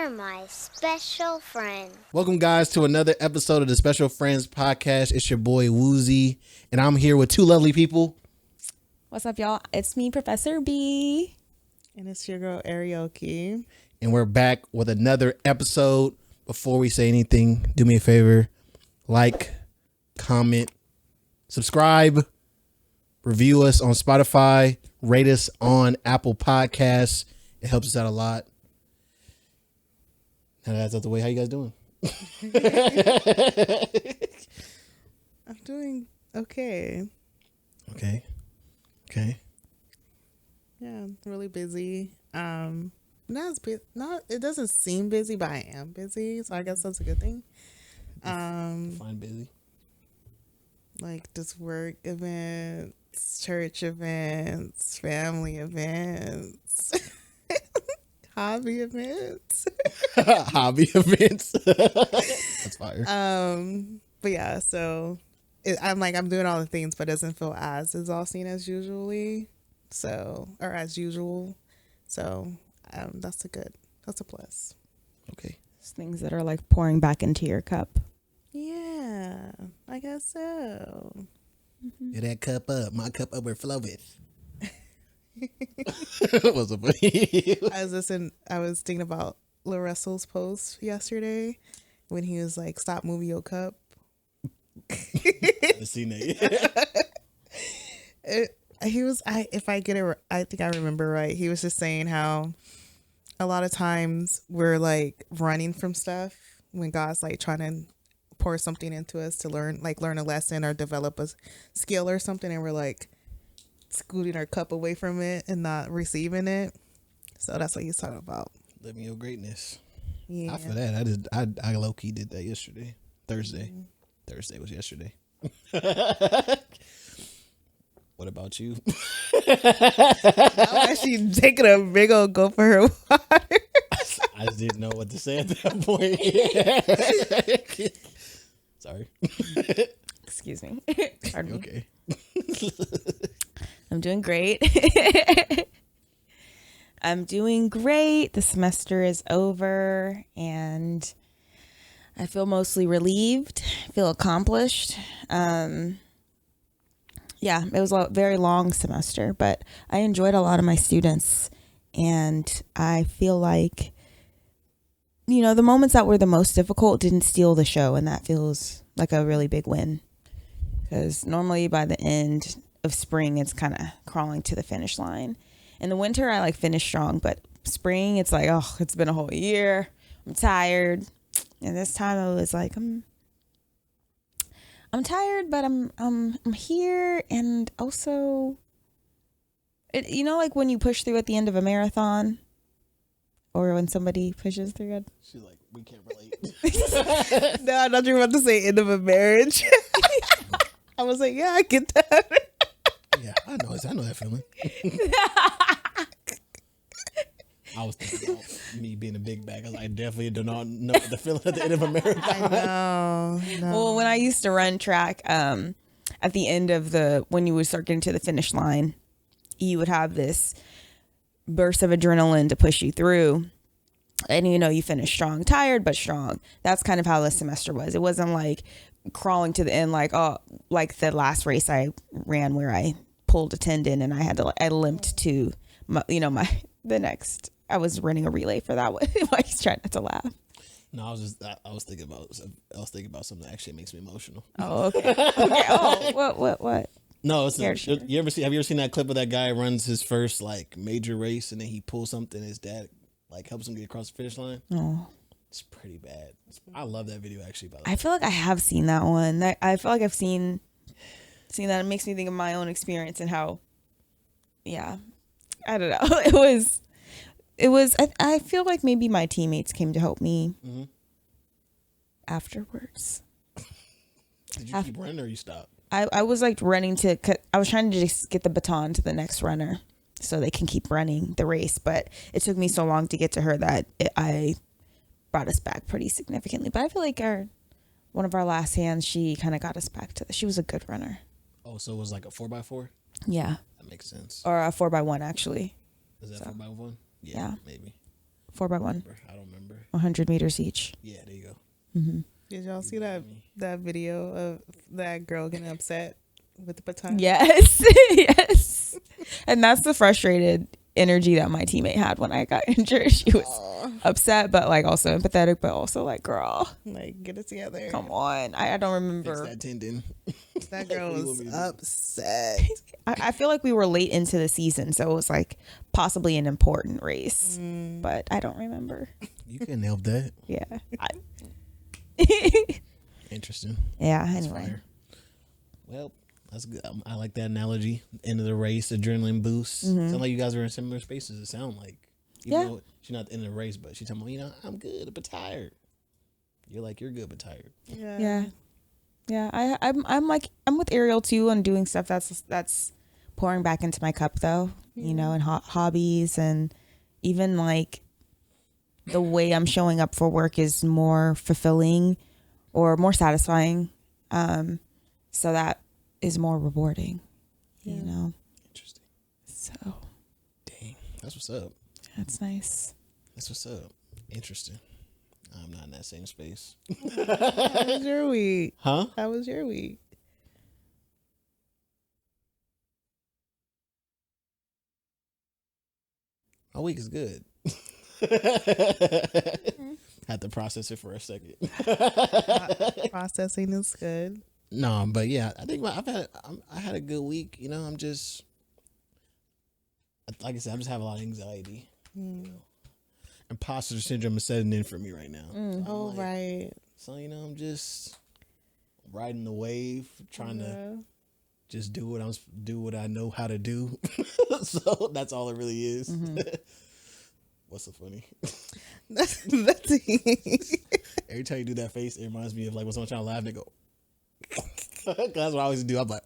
You're my special friend. Welcome, guys, to another episode of the Special Friends Podcast. It's your boy, Wuzi, and I'm here with two lovely people. What's up, y'all? It's me, Professor B. And it's your girl, Earoke. And we're back with another episode. Before we say anything, do me a favor. Like, comment, subscribe, review us on Spotify, rate us on Apple Podcasts. It helps us out a lot. Now that's out the way. How you guys doing? I'm doing okay. Okay. Yeah, I'm really busy. It doesn't seem busy, but I am busy, so I guess that's a good thing. Fine, busy. Like just work events, church events, family events, hobby events. Hobby events. That's fire. But yeah, so I'm doing all the things, but it doesn't feel as exhausting as usually. Or as usual. So that's a plus. Okay. It's things that are like pouring back into your cup. Yeah, I guess so. Mm-hmm. Get that cup up. My cup overfloweth. What's up, buddy? I was thinking about Lil Russell's post yesterday when he was like, "Stop moving your cup." I've seen that. I think I remember right. He was just saying how a lot of times we're like running from stuff when God's like trying to pour something into us to learn a lesson or develop a skill or something, and we're like scooting our cup away from it and not receiving it. So that's what he's talking about. Living your greatness. Yeah. I feel that. I low key did that yesterday. Thursday. Mm-hmm. Thursday was yesterday. What about you? I'm actually taking a big old go for her water. I just didn't know what to say at that point. Sorry. Excuse me. Pardon me. Okay. I'm doing great. I'm doing great. The semester is over and I feel mostly relieved. I feel accomplished. Yeah, it was a very long semester, but I enjoyed a lot of my students. And I feel like, the moments that were the most difficult didn't steal the show. And that feels like a really big win. Because normally by the end of spring, it's kind of crawling to the finish line. In the winter, I finish strong. But spring, it's like, oh, it's been a whole year. I'm tired. And this time I was like, I'm tired, but I'm here, and also, like when you push through at the end of a marathon, or when somebody pushes through it. She's like, we can't relate. No, I thought you were about to say end of a marriage. I was like, yeah, I get that. Yeah, I know that feeling. I was thinking about me being a big bag. I definitely do not know the feeling at the end of a marathon. I know. Well, when I used to run track, at the end of when you would start getting to the finish line, you would have this burst of adrenaline to push you through. And you finish strong, tired, but strong. That's kind of how the semester was. It wasn't like crawling to the end, like the last race I ran where I pulled a tendon and I limped to the next. I was running a relay for that one. Why he's trying not to laugh. No, I was thinking about something that actually makes me emotional. Oh, okay. Oh, what? No, have you ever seen that clip of that guy runs his first major race and then he pulls something and his dad helps him get across the finish line? Oh. It's pretty bad. I love that video actually, by the way. I feel like I have seen that one. I feel like I've seen that. It makes me think of my own experience and how, yeah, I don't know. It was. I feel like maybe my teammates came to help me afterwards. Did you keep running or you stopped? I was running I was trying to just get the baton to the next runner so they can keep running the race. But it took me so long to get to her that I brought us back pretty significantly. But I feel like one of our last hands, she kind of got us back she was a good runner. Oh, so it was like a 4x4? Yeah. That makes sense. Or a 4x1, actually. Is that 4x1? Yeah. Maybe. 4x1. I don't remember. 100 meters each. Yeah, there you go. Did y'all see that video of that girl getting upset with the baton? Yes. Yes. And that's the frustrated energy that my teammate had when I got injured. She was upset, but like also empathetic, but also like, girl, Like, get it together. come on. I don't Fix remember. that tendon. That girl What do you was want me to do? upset. I feel like we were late into the season, so it was like possibly an important race, but I don't remember. You couldn't help that. Yeah. Interesting. Yeah. That's Anyway. fire. Well, that's good. I like that analogy. End of the race, adrenaline boost. Sound like you guys are in similar spaces. It sound like. Even Yeah. though she's not at the end of the race, but she's telling me, I'm good but tired. You're like, you're good but tired. Yeah. Yeah. I'm with Ariel too on doing stuff that's pouring back into my cup though, you know, and hobbies, and even like the way I'm showing up for work is more fulfilling or more satisfying. So that is more rewarding, you know? Interesting. So Dang. That's what's up. that's nice. That's what's up. Interesting. I'm not in that same space. How was your week? Huh? How was your week? My week is good. Had to process it for a second. Processing is good. No, but yeah, I think I had a good week. You know, I'm just like I said, I just have a lot of anxiety. You know, imposter syndrome is setting in for me right now. So I'm Oh, like- right. So you know, I'm just riding the wave, trying to just do what I know how to do. So that's all it really is. What's so funny? That's Every time you do that face, it reminds me of like when someone's trying to laugh and they go. That's what I always do. I'm like,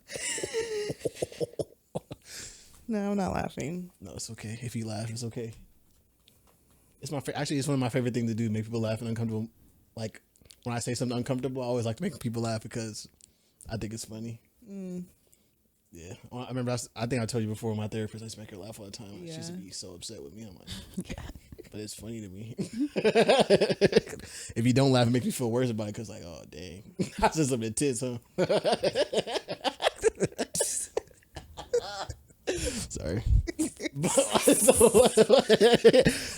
No, I'm not laughing. no, it's okay. If you laugh, it's okay. It's actually it's one of my favorite things to do, make people laugh and uncomfortable. Like when I say something uncomfortable, I always like to make people laugh because I think it's funny. Yeah, I remember. I think I told you before. My therapist, I used to make her laugh all the time. Like, she used to be so upset with me. I'm like, but it's funny to me. If you don't laugh, it makes me feel worse about it because, like, oh dang, I said something tits, huh? Sorry.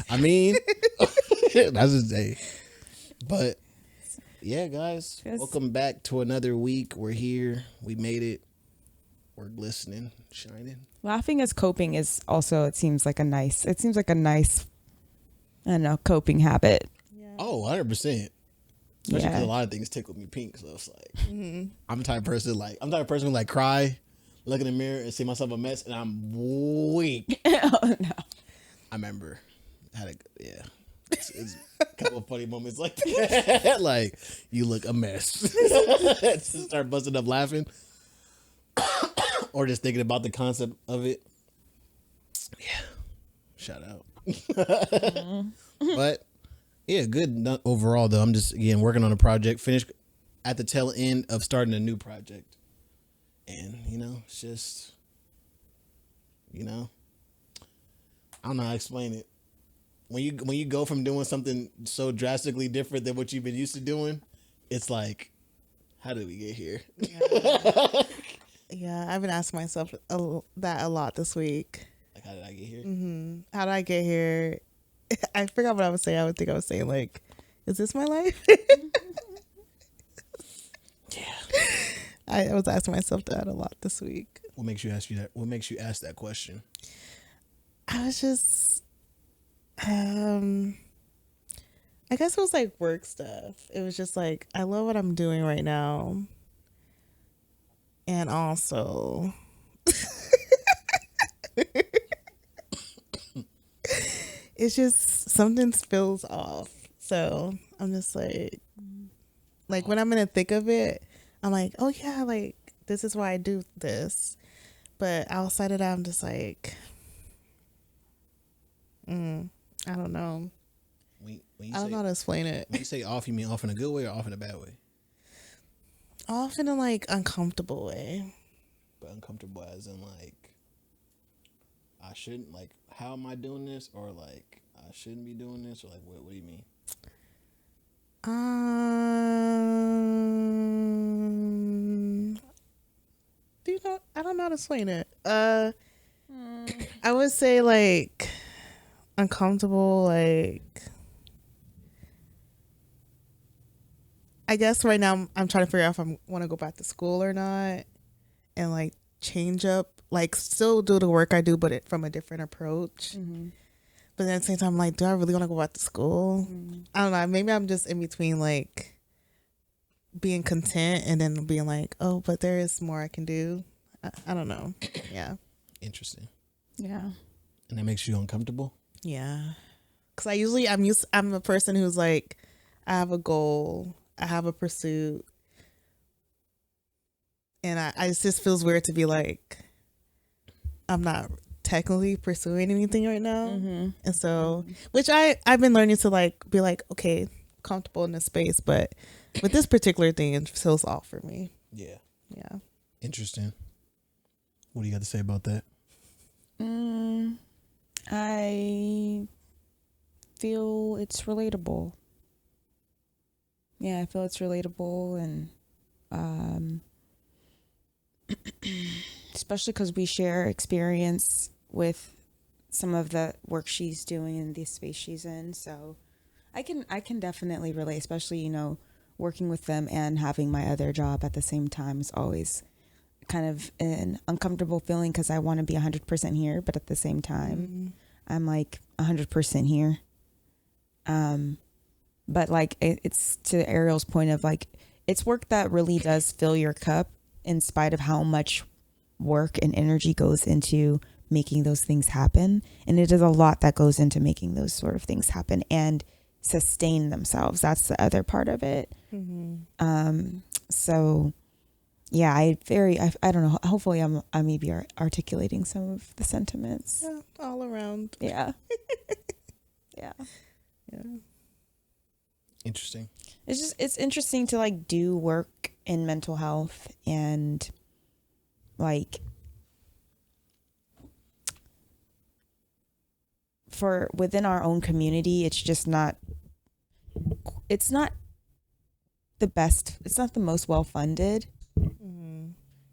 I mean, that's just day. But yeah, guys, Yes. welcome back to another week. We're here. We made it. We're glistening, shining. Laughing as coping is also, it seems like a nice, I don't know, coping habit. Oh, 100%. Especially because Yeah. a lot of things tickle me pink. So it's like, I'm the type of person who like cry, look in the mirror and see myself a mess, and I'm weak. Oh no. I remember, it's a couple of funny moments like that. Like, you look a mess. Just start busting up laughing. Or just thinking about the concept of it. Yeah. Shout out. But yeah, good overall though. I'm just again working on a project, finished at the tail end of starting a new project. And you know, it's just I don't know how to explain it. When you go from doing something so drastically different than what you've been used to doing, it's like, how did we get here? Yeah, I've been asking myself that a lot this week. Like, how did I get here? How did I get here? I forgot what I was saying. I think I was saying, like, is this my life? Yeah. I was asking myself that a lot this week. What makes you ask that? What makes you ask that question? I was just, I guess it was like work stuff. It was just like, I love what I'm doing right now. And also, it's just something feels off. So I'm just like when I'm in the thick of it, I'm like, oh yeah, like this is why I do this. But outside of that, I'm just like, I don't know. When you I don't know how to explain it. When you say off, you mean off in a good way or off in a bad way? Off in a like uncomfortable way. But uncomfortable as in like, I shouldn't, like, how am I doing this? Or like, I shouldn't be doing this? Or like, what do you mean? Do you know? I don't know how to explain it. I would say like uncomfortable. Like, I guess right now I'm trying to figure out if I want to go back to school or not, and like change up, like still do the work I do, but it from a different approach. But then at the same time, I'm like, do I really want to go back to school? I don't know. Maybe I'm just in between, like being content and then being like, oh, but there is more I can do. I don't know. Yeah. Interesting. Yeah. And that makes you uncomfortable? Yeah. Cause I'm a person who's like, I have a goal, I have a pursuit. And it just feels weird to be like, I'm not technically pursuing anything right now. And so, which I've been learning to like, be like, okay, comfortable in this space. But with this particular thing, it feels off for me. Yeah. Yeah. Interesting. What do you got to say about that? I feel it's relatable. Yeah, I feel it's relatable, and especially because we share experience with some of the work she's doing in the space she's in. So I can definitely relate, especially, you know, working with them and having my other job at the same time is always kind of an uncomfortable feeling because I want to be 100% here, but at the same time, I'm like 100% here. But like it's to Ariel's point of like, it's work that really does fill your cup in spite of how much work and energy goes into making those things happen. And it is a lot that goes into making those sort of things happen and sustain themselves. That's the other part of it. So yeah, I don't know. Hopefully I maybe articulating some of the sentiments. Yeah, all around. Yeah. Yeah. Interesting. It's interesting to like do work in mental health and like for within our own community, it's not the best. It's not the most well funded.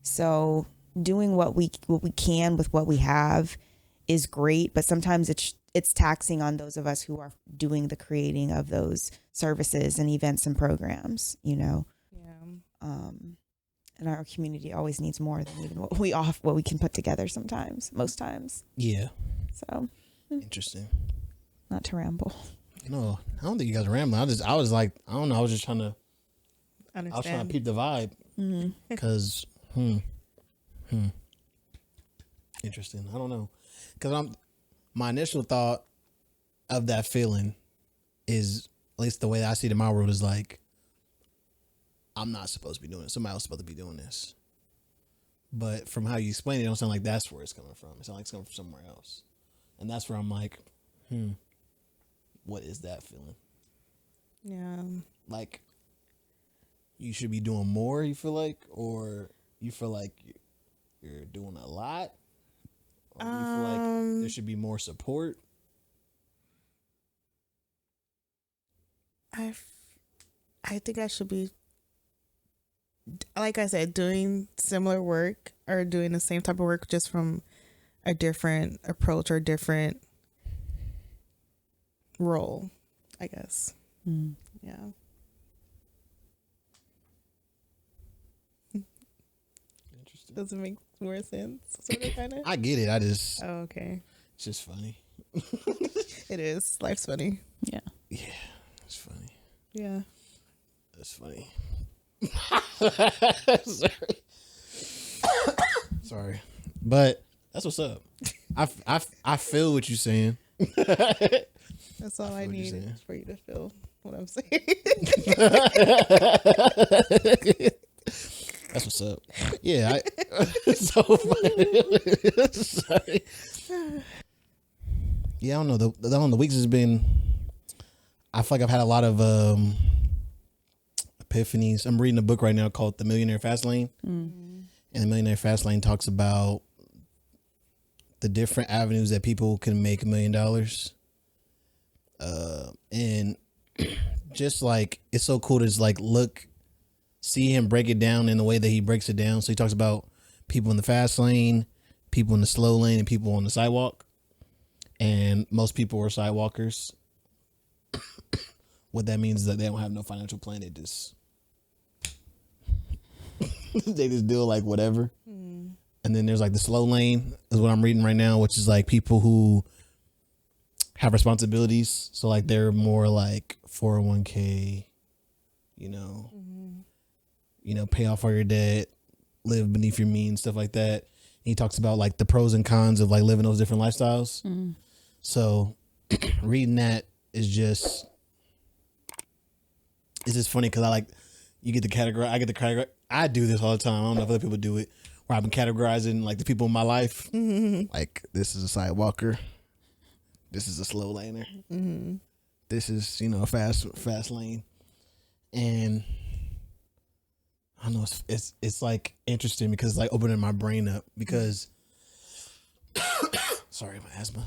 So doing what we can with what we have is great, but sometimes it's taxing on those of us who are doing the creating of those services and events and programs, you know. And our community always needs more than even what we can put together most times. Yeah. So Interesting. not to ramble. No, I don't think you guys are rambling. I was like, I don't know. I was just trying to Understand. I was trying to peep the vibe. Because, interesting. I don't know. Because my initial thought of that feeling is, at least the way that I see it in my world, is like, I'm not supposed to be doing it. Somebody else is supposed to be doing this. But from how you explain it, it don't sound like that's where it's coming from. It sounds like it's coming from somewhere else. And that's where I'm like, what is that feeling? Yeah. Like, you should be doing more, you feel like? Or you feel like you're doing a lot? Or you feel like there should be more support? I think I should be, like I said, doing similar work or doing the same type of work just from a different approach or different role, I guess. Yeah. Interesting. Does it make more sense? Sort of, kind of. I get it. Oh, okay. It's just funny. It is. Life's funny. Yeah. Yeah, it's funny. Yeah. That's funny. Sorry. But that's what's up. I feel what you're saying. That's all I feel what you're need saying. is for you to feel what I'm saying. That's what's up. Yeah. It's so funny. Sorry. Yeah, I don't know. The weeks has been, I feel like I've had a lot of epiphanies. I'm reading a book right now called The Millionaire Fastlane. And The Millionaire Fastlane talks about the different avenues that people can make $1 million. And just like it's so cool to just like see him break it down in the way that he breaks it down. So he talks about people in the fast lane, people in the slow lane, and people on the sidewalk. And most people are sidewalkers. What that means is that they don't have no financial plan. They just they just do like whatever. And then there's like the slow lane is what I'm reading right now, which is like people who have responsibilities. So like they're more like 401k, you know, pay off all your debt, live beneath your means, stuff like that. And he talks about like the pros and cons of like living those different lifestyles. So reading that is just, it's just funny because I get to categorize. I do this all the time. I don't know if other people do it, where I've been categorizing like the people in my life. Like this is a sidewalker. This is a slow laner. This is, a fast lane. And I don't know, it's like interesting because it's like opening my brain up because sorry, my asthma.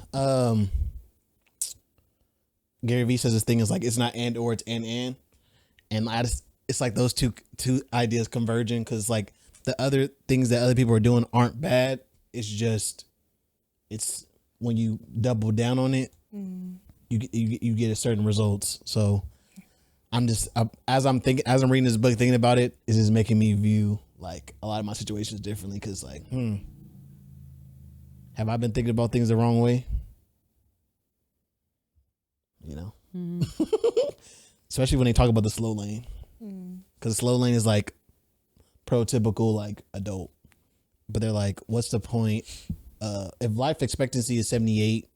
Gary Vee says this thing is like it's not and or, it's and it's like those two ideas converging because like the other things that other people are doing aren't bad. It's when you double down on it, you get a certain results. So as I'm reading this book, thinking about it, it's just making me view like a lot of my situations differently. Cause like, have I been thinking about things the wrong way? Especially when they talk about the slow lane, because the slow lane is like prototypical like adult, but they're like, what's the point? If life expectancy is 78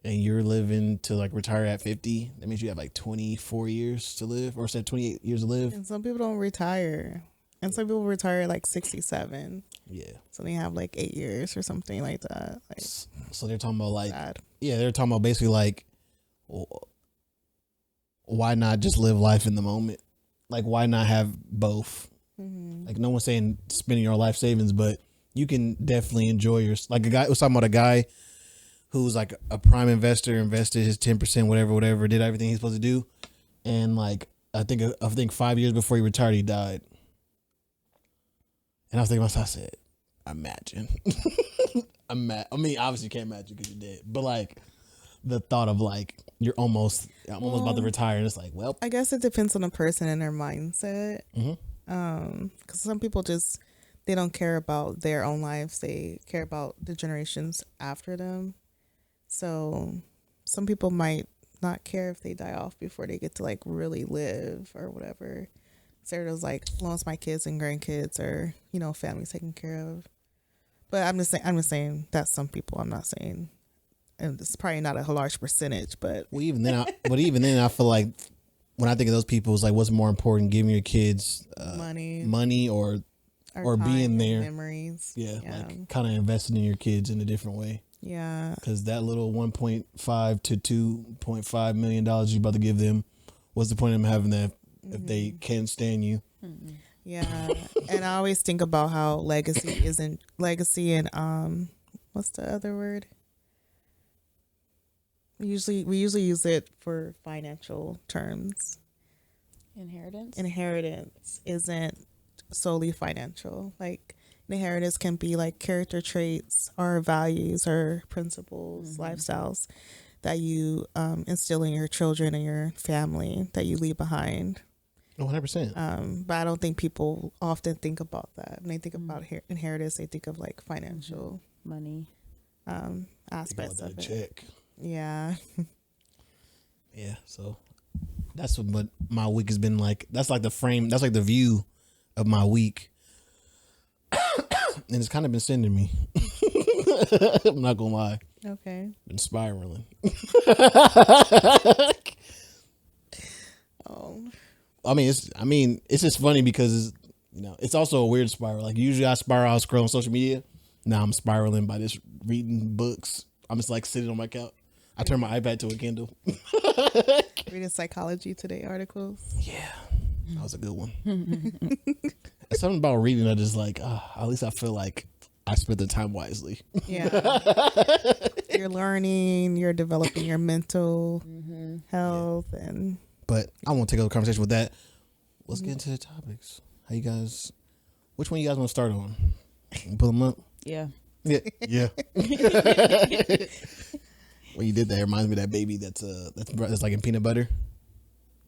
and you're living to like retire at 50, that means you have like 24 years to live, or said 28 years to live. And some people don't retire. And some people retire at like 67. Yeah. So they have like 8 years or something like that. Like, so they're talking about like, sad. they're talking about basically like, why not just live life in the moment? Like, why not have both? Like, no one's saying spending your life savings, but you can definitely enjoy like a guy was talking about a guy who's like a prime investor, invested his 10%, whatever, did everything he's supposed to do. And like, I think 5 years before he retired, he died. And I was thinking to myself, I said, imagine. I mean, obviously you can't imagine because you're dead, but like the thought of like, I'm almost about to retire. And it's like, well, I guess it depends on the person and their mindset. Because some people they don't care about their own lives. They care about the generations after them. So some people might not care if they die off before they get to like really live or whatever. So they're just like, as long as my kids and grandkids are, families taken care of. But I'm just saying that's some people. I'm not saying, and it's probably not a large percentage, but even then, I feel like when I think of those people, it's like, what's more important, giving your kids money or being there, memories. Yeah, like kind of investing in your kids in a different way. Yeah, because that little $1.5 to $2.5 million you're about to give them, what's the point of them having that if they can't stand you? Yeah, and I always think about how legacy and what's the other word? We usually use it for financial terms. Inheritance isn't solely financial. Like inheritance can be like character traits or values or principles, lifestyles that you instill in your children and your family that you leave behind. 100%. But I don't think people often think about that. When they think about inheritance, they think of like financial money aspects of it. Check. Yeah. Yeah. So that's what my week has been like. That's like the frame. That's like the view of my week. And it's kind of been sending me. I'm not gonna lie. Okay. Been spiraling. Oh. I mean, it's just funny because it's also a weird spiral. Like usually I spiral, I'll scroll on social media. Now I'm spiraling by just reading books. I'm just like sitting on my couch. I turn my iPad to a Kindle. Reading Psychology Today articles. Yeah, that was a good one. Something about reading, I just like, at least I feel like I spent the time wisely. Yeah. You're learning, you're developing your mental health and But I won't take over the conversation with that. Let's get into the topics. How you guys? Which one you guys want to start on? Pull them up. Yeah. Yeah. When you did that, it reminds me of that baby that's like in peanut butter.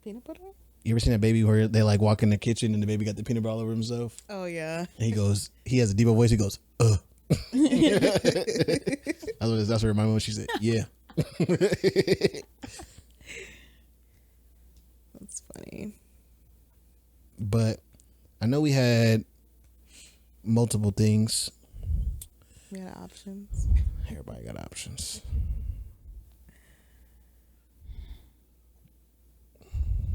Peanut butter? You ever seen that baby where they like walk in the kitchen and the baby got the peanut butter all over himself? Oh yeah. And he has a deeper voice. He goes, That's what reminded me when she said, yeah. That's funny. But I know we had multiple things. We had options. Everybody got options.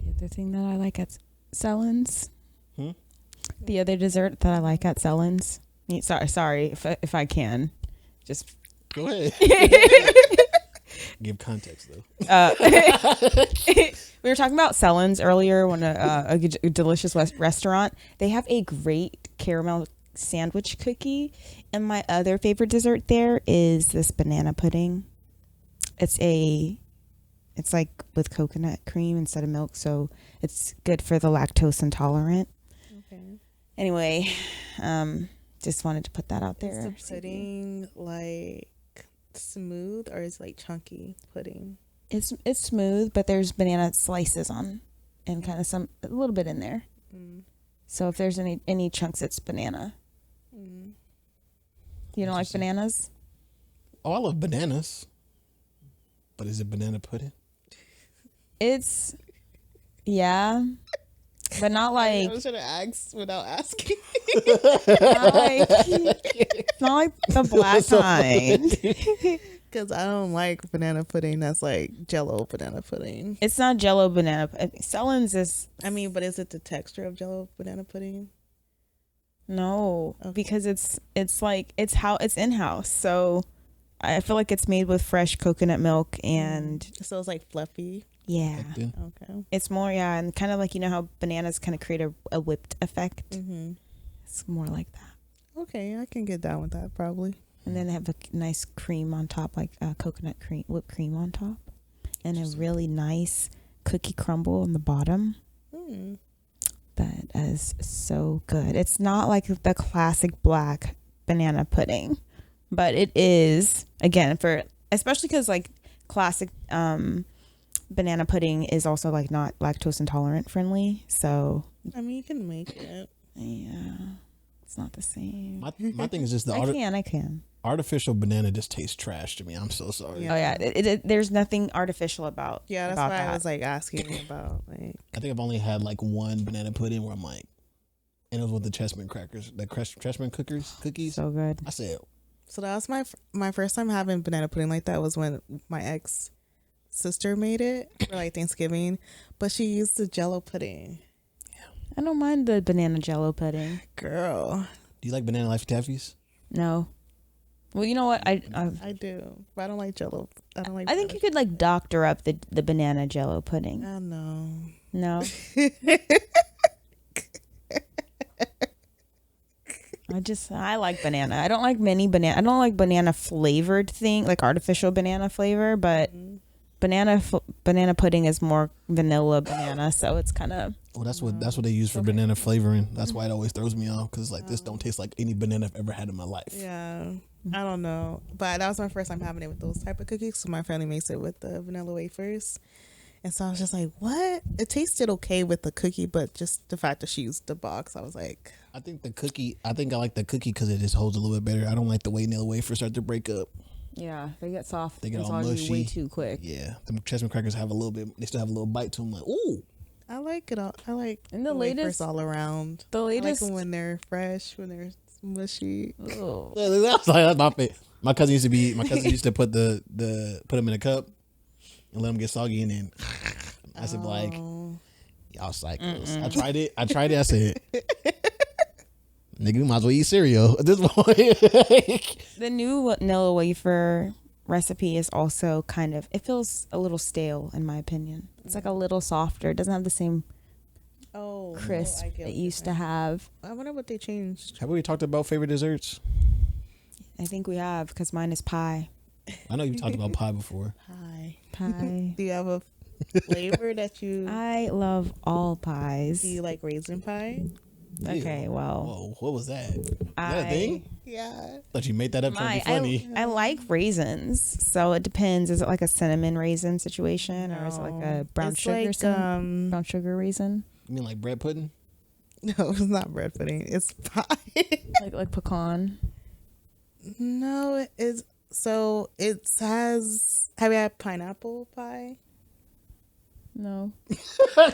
The other thing that I like at Sellen's. Hmm? The other dessert that I like at Sellen's. Sorry, if I can, just Go ahead. Give context though. We were talking about Sellen's earlier. When a delicious restaurant, they have a great caramel sandwich cookie, and my other favorite dessert there is this banana pudding. It's like with coconut cream instead of milk, so it's good for the lactose intolerant. Okay. Anyway, just wanted to put that out there. Is the pudding like smooth or is it like chunky pudding? It's smooth, but there's banana slices on, and kind of a little bit in there. So if there's any chunks, it's banana. You don't like bananas? Oh, I love bananas. But is it banana pudding? Yeah, but not like. I was trying to ask without asking. It's not like the black kind. Because I don't like banana pudding. That's like Jello banana pudding. It's not Jello banana. Sellen's is I mean, but is it the texture of Jello banana pudding? no, Okay. because it's in-house. So I feel like it's made with fresh coconut milk and So it's like fluffy. yeah, Okay. it's more and kind of like how bananas kind of create a whipped effect. Mm-hmm. It's more like that. Okay, I can get down with that probably. And then they have a nice cream on top, like coconut cream, whipped cream on top, and a really nice cookie crumble on the bottom. That is so good. It's not like the classic black banana pudding, but it is, again, especially because like classic banana pudding is also like not lactose intolerant friendly. So I mean, you can make it. yeah, it's not the same. My thing is just I can. artificial banana just tastes trash to me. I'm so sorry. Yeah. Oh yeah, there's nothing artificial about. Yeah, that's about why that. I was like asking about like. I think I've only had like one banana pudding where I'm like, and it was with the chessman crackers, the chessman cookies. So good. I said, So that was my first time having banana pudding like that was when my ex sister made it for like Thanksgiving, but she used the Jello pudding. I don't mind the banana Jello pudding. Girl, do you like banana Life Taffies? No. Well, you know what? I do, but I don't like Jello. I don't like. I think you could like doctor up the banana Jello pudding. I know. No. I like banana. I don't like many banana. I don't like banana flavored thing, like artificial banana flavor, but banana pudding is more vanilla banana, so it's kind of. Well, that's what they use for banana flavoring. That's why it always throws me off because like this don't taste like any banana I've ever had in my life. Yeah, I don't know, but that was my first time having it with those type of cookies. So my family makes it with the vanilla wafers, and so I was just like, "What?" It tasted okay with the cookie, but just the fact that she used the box, I was like, I think I like the cookie because it just holds a little bit better. I don't like the way vanilla wafers start to break up. Yeah, they get soft. They get and all soggy mushy way too quick. Yeah, the chessman crackers have a little bit. They still have a little bite to them. Like, ooh. I like it all. I like And the wafers latest- all around. The I like latest. them when they're fresh, when they're mushy. Oh. That's my favorite. My cousin used to put put them in a cup and let them get soggy, and then I said like, Oh. y'all psychos. I tried it. I said, nigga, we might as well eat cereal at this point. The new vanilla wafer recipe is also it feels a little stale in my opinion. It's like a little softer. It doesn't have the same crisp I get it what used you're to have. saying. I wonder what they changed. Have we talked about favorite desserts? I think we have because mine is pie. I know you've talked about pie before. Hi. Pie. Do you have a flavor that you I love all pies. do? You like raisin pie? Okay, Ew. well, Whoa, what was that? Is that a thing? Yeah. Thought you made that up trying to be funny. I like raisins, so it depends. Is it like a cinnamon raisin situation, or is it like a brown It's sugar like, brown sugar raisin, You mean like bread pudding? No, it's not bread pudding. It's pie. like pecan? No, it's so it has. Have you had pineapple pie? No.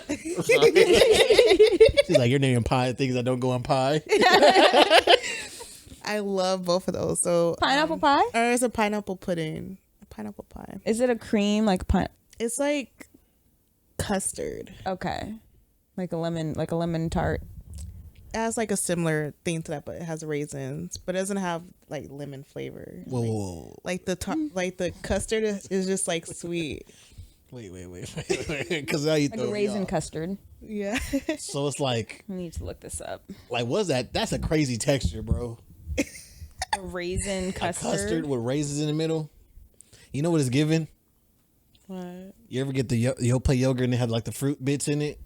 She's like, you're naming pie things that don't go on pie. I love both of those. So Pineapple pie? or it's a pineapple pudding. A pineapple pie. Is it a cream like It's like custard. Okay, like a lemon tart. It has like a similar thing to that, but it has raisins, but it doesn't have like lemon flavor. Whoa. Like like the custard is just like sweet. Wait. Because now you Like throw a me raisin off. custard. Yeah. So it's like I need to look this up. what's that? That's a crazy texture, bro. A raisin A custard. custard with raisins in the middle. You know what it's giving? What? You ever get the Yoplait yogurt and it had like the fruit bits in it?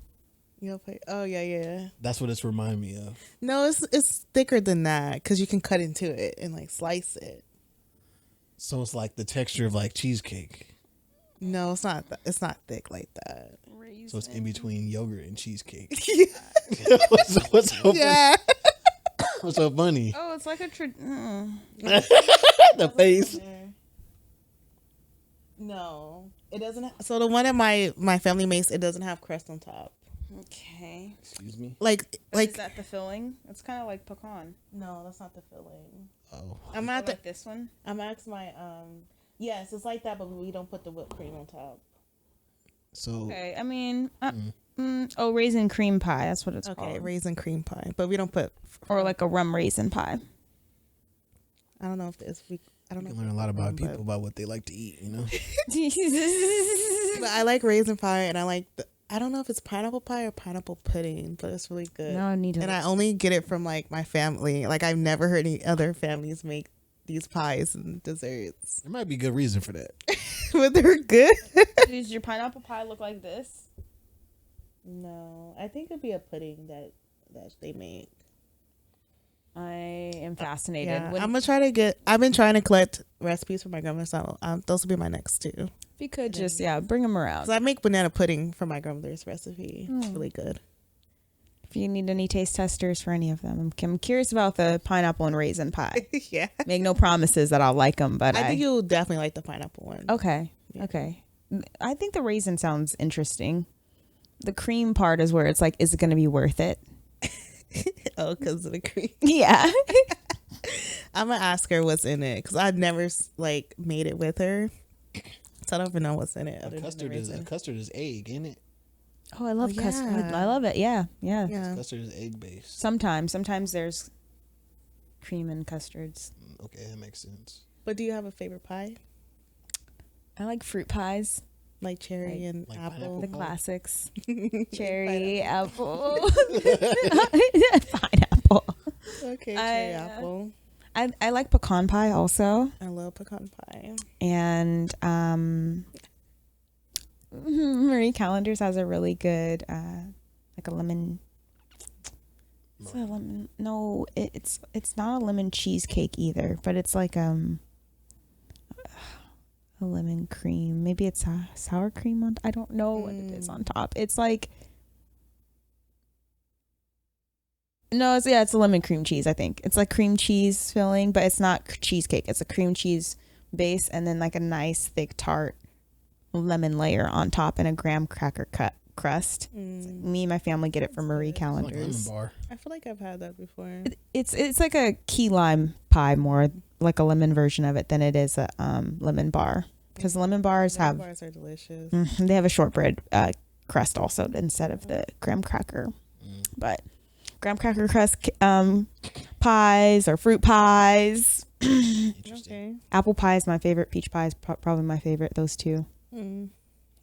Oh yeah. That's what it's remind me of. No, it's thicker than that because you can cut into it and like slice it. So it's like the texture of like cheesecake. No, it's not. It's not thick like that. So it's in between yogurt and cheesecake. Yeah. what's so Yeah. what's so funny? Oh, it's like a The face. No, it doesn't. So the one that my family makes, it doesn't have crust on top. Okay. Excuse me. Like Is that the filling? It's kind of like pecan. no, that's not the filling. Oh. I'm at the. Like this one. I'm asking my Yes, it's like that, but we don't put the whipped cream on top. So Okay. I mean, raisin cream pie. That's what it's Okay, called. raisin cream pie, but we don't put. Or like a rum raisin pie. I don't know if it's. I don't you know. can learn a lot about people about what they like to eat, you know? But I like raisin pie, and I like. I don't know if it's pineapple pie or pineapple pudding, but it's really good. Now I need to. And I only get it from like my family. Like I've never heard any other families make these pies and desserts, There might be good reason for that. but they're good. Does your pineapple pie look like this? No, I think it'd be a pudding that they make. I am fascinated. Yeah, When- I'm gonna try to get. I've been trying to collect recipes for my grandmother, so those will be my next two. if you could just bring them around. Cause I make banana pudding for my grandmother's recipe. It's really good. If you need any taste testers for any of them, I'm curious about the pineapple and raisin pie. Yeah, Make no promises that I'll like them, but I think you'll definitely like the pineapple one. Okay. Yeah. Okay. I think the raisin sounds interesting. The cream part is where it's like, is it going to be worth it? Oh, because of the cream. Yeah. I'm gonna ask her what's in it because I've never like made it with her, so I don't even know what's in it. A custard is egg, ain't it? Oh, I love Oh, custard. yeah. I love it. Yeah. Yeah. Custard is egg based. Sometimes there's cream and custards. Okay, that makes sense. But do you have a favorite pie? I like fruit pies, Like cherry and like apple? pineapple the pie? classics. Cherry, apple, pineapple. Okay, I, cherry apple. I like pecan pie also. I love pecan pie. And Marie Callender's has a really good like a lemon. It's a lemon. No, it's not a lemon cheesecake either, but it's like a lemon cream. Maybe it's a sour cream on. I don't know what it is on top. It's like no, it's a lemon cream cheese. I think it's like cream cheese filling, but it's not cheesecake. It's a cream cheese base and then like a nice thick tart lemon layer on top and a graham cracker crust. Me and my family get it from Marie It's like lemon Callender's. bar. I feel like I've had that before. It's like a key lime pie, more like a lemon version of it than it is a lemon bar, because lemon bars Lemon have bars are delicious. they have a shortbread crust also instead of the graham cracker. But graham cracker crust pies or fruit pies. Interesting. Apple pie is my favorite. Peach pie is probably my favorite. Those two.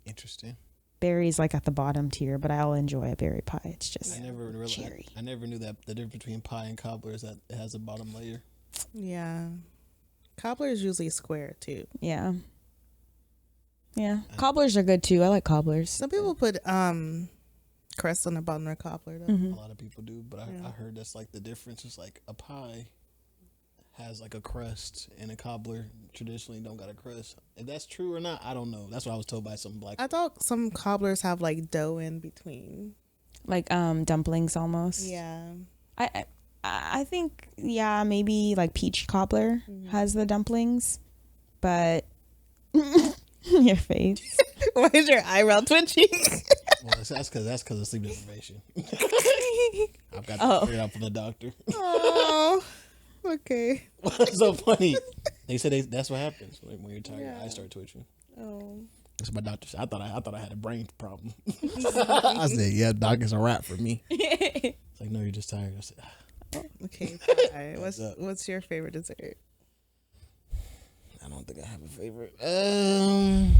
Interesting. Berries like at the bottom tier, but I'll enjoy a berry pie. It's just I never realized. cherry. I never knew that the difference between pie and cobbler is that it has a bottom layer. Yeah. Cobbler is usually square too. Yeah. Yeah, cobblers are good too. I like cobblers. Some people put crust on the bottom of the cobbler though. Mm-hmm. A lot of people do, but I heard that's like the difference is like a pie has like a crust and a cobbler traditionally don't got a crust. If that's true or not, I don't know. That's what I was told by some black. I thought some cobblers have like dough in between. Like dumplings almost. Yeah. I think maybe like peach cobbler has the dumplings, but your face. Why is your eyebrow twitching? Well, that's because of sleep deprivation. I've got to figure it out from the doctor. Oh, okay. What's so funny? They said that's what happens when you're tired. Your eyes start twitching. Oh. That's what my doctor said. I thought I had a brain problem. I said, "Yeah, doc, it's a wrap for me." It's like, no, you're just tired. I said, Okay. Fine. What's your favorite dessert? I don't think I have a favorite. I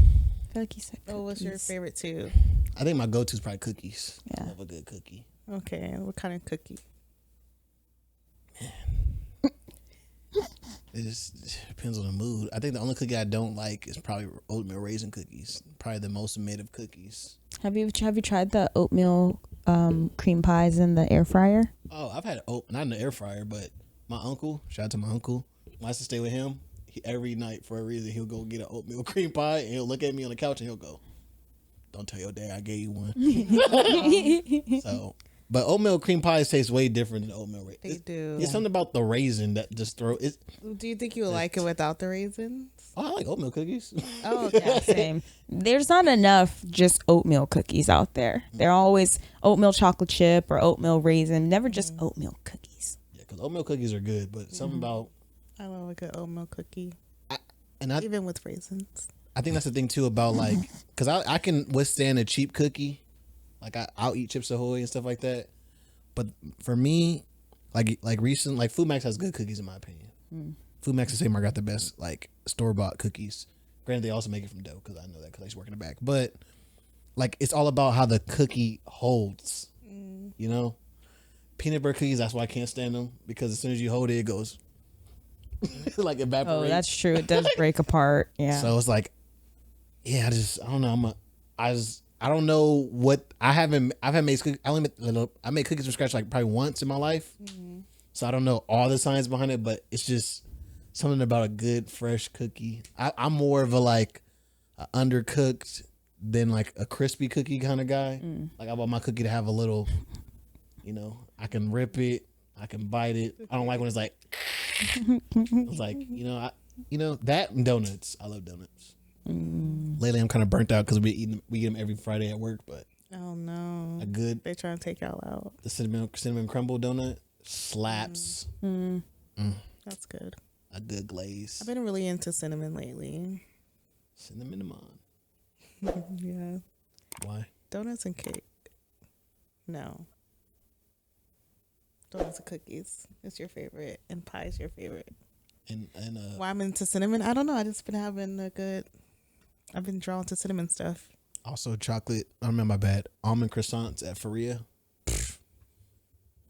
feel like you said cookies. Oh, what's your favorite too? I think my go-to is probably cookies. Yeah. I love a good cookie. Okay. What kind of cookie? It just depends on the mood. I think the only cookie I don't like is probably oatmeal raisin cookies. Probably the most made of cookies. Have you tried the oatmeal cream pies in the air fryer? Oh, I've had not in the air fryer, but my uncle. Shout out to my uncle. When I used to stay with him, every night for a reason he'll go get an oatmeal cream pie and he'll look at me on the couch and he'll go, "Don't tell your dad I gave you one." So, but oatmeal cream pies taste way different than oatmeal raisin. They do. It's something about the raisin that just throw it. Do you think you would like it without the raisins? Oh, I like oatmeal cookies. Oh, okay. Yeah, same. There's not enough just oatmeal cookies out there. They're always oatmeal chocolate chip or oatmeal raisin, never just oatmeal cookies. Yeah, because oatmeal cookies are good, but something about I love a good oatmeal cookie, and I even with raisins. I think that's the thing too about like, because I can withstand a cheap cookie, like I'll eat Chips Ahoy and stuff like that, but for me, like recent like Food Max has good cookies in my opinion. Food Max and Save Mart got the best like store bought cookies. Granted, they also make it from dough because I know that because I used to work in the back, but like it's all about how the cookie holds. You know, peanut butter cookies. That's why I can't stand them because as soon as you hold it, it goes like evaporate. Oh, that's true. It does break apart. Yeah. So it's like, yeah, I don't know. I don't know what I've made cookies. I made cookies from scratch like probably once in my life. So I don't know all the science behind it, but it's just something about a good fresh cookie. I'm more of a like a undercooked than like a crispy cookie kind of guy. Like I want my cookie to have a little, I can rip it, I can bite it. I don't like when it's like, it's like that and donuts. I love donuts. Lately, I'm kind of burnt out because we eat them every Friday at work. But Oh no, they trying to take y'all out. The cinnamon crumble donut slaps. That's good. A good glaze. I've been really into cinnamon lately. Cinnamon Yeah. Why? Donuts and cake. No. Donuts and cookies. It's your favorite, and pie is your favorite. And why I'm into cinnamon? I don't know. I just been having I've been drawn to cinnamon stuff. Also chocolate. I remember my bad. Almond croissants at Faria.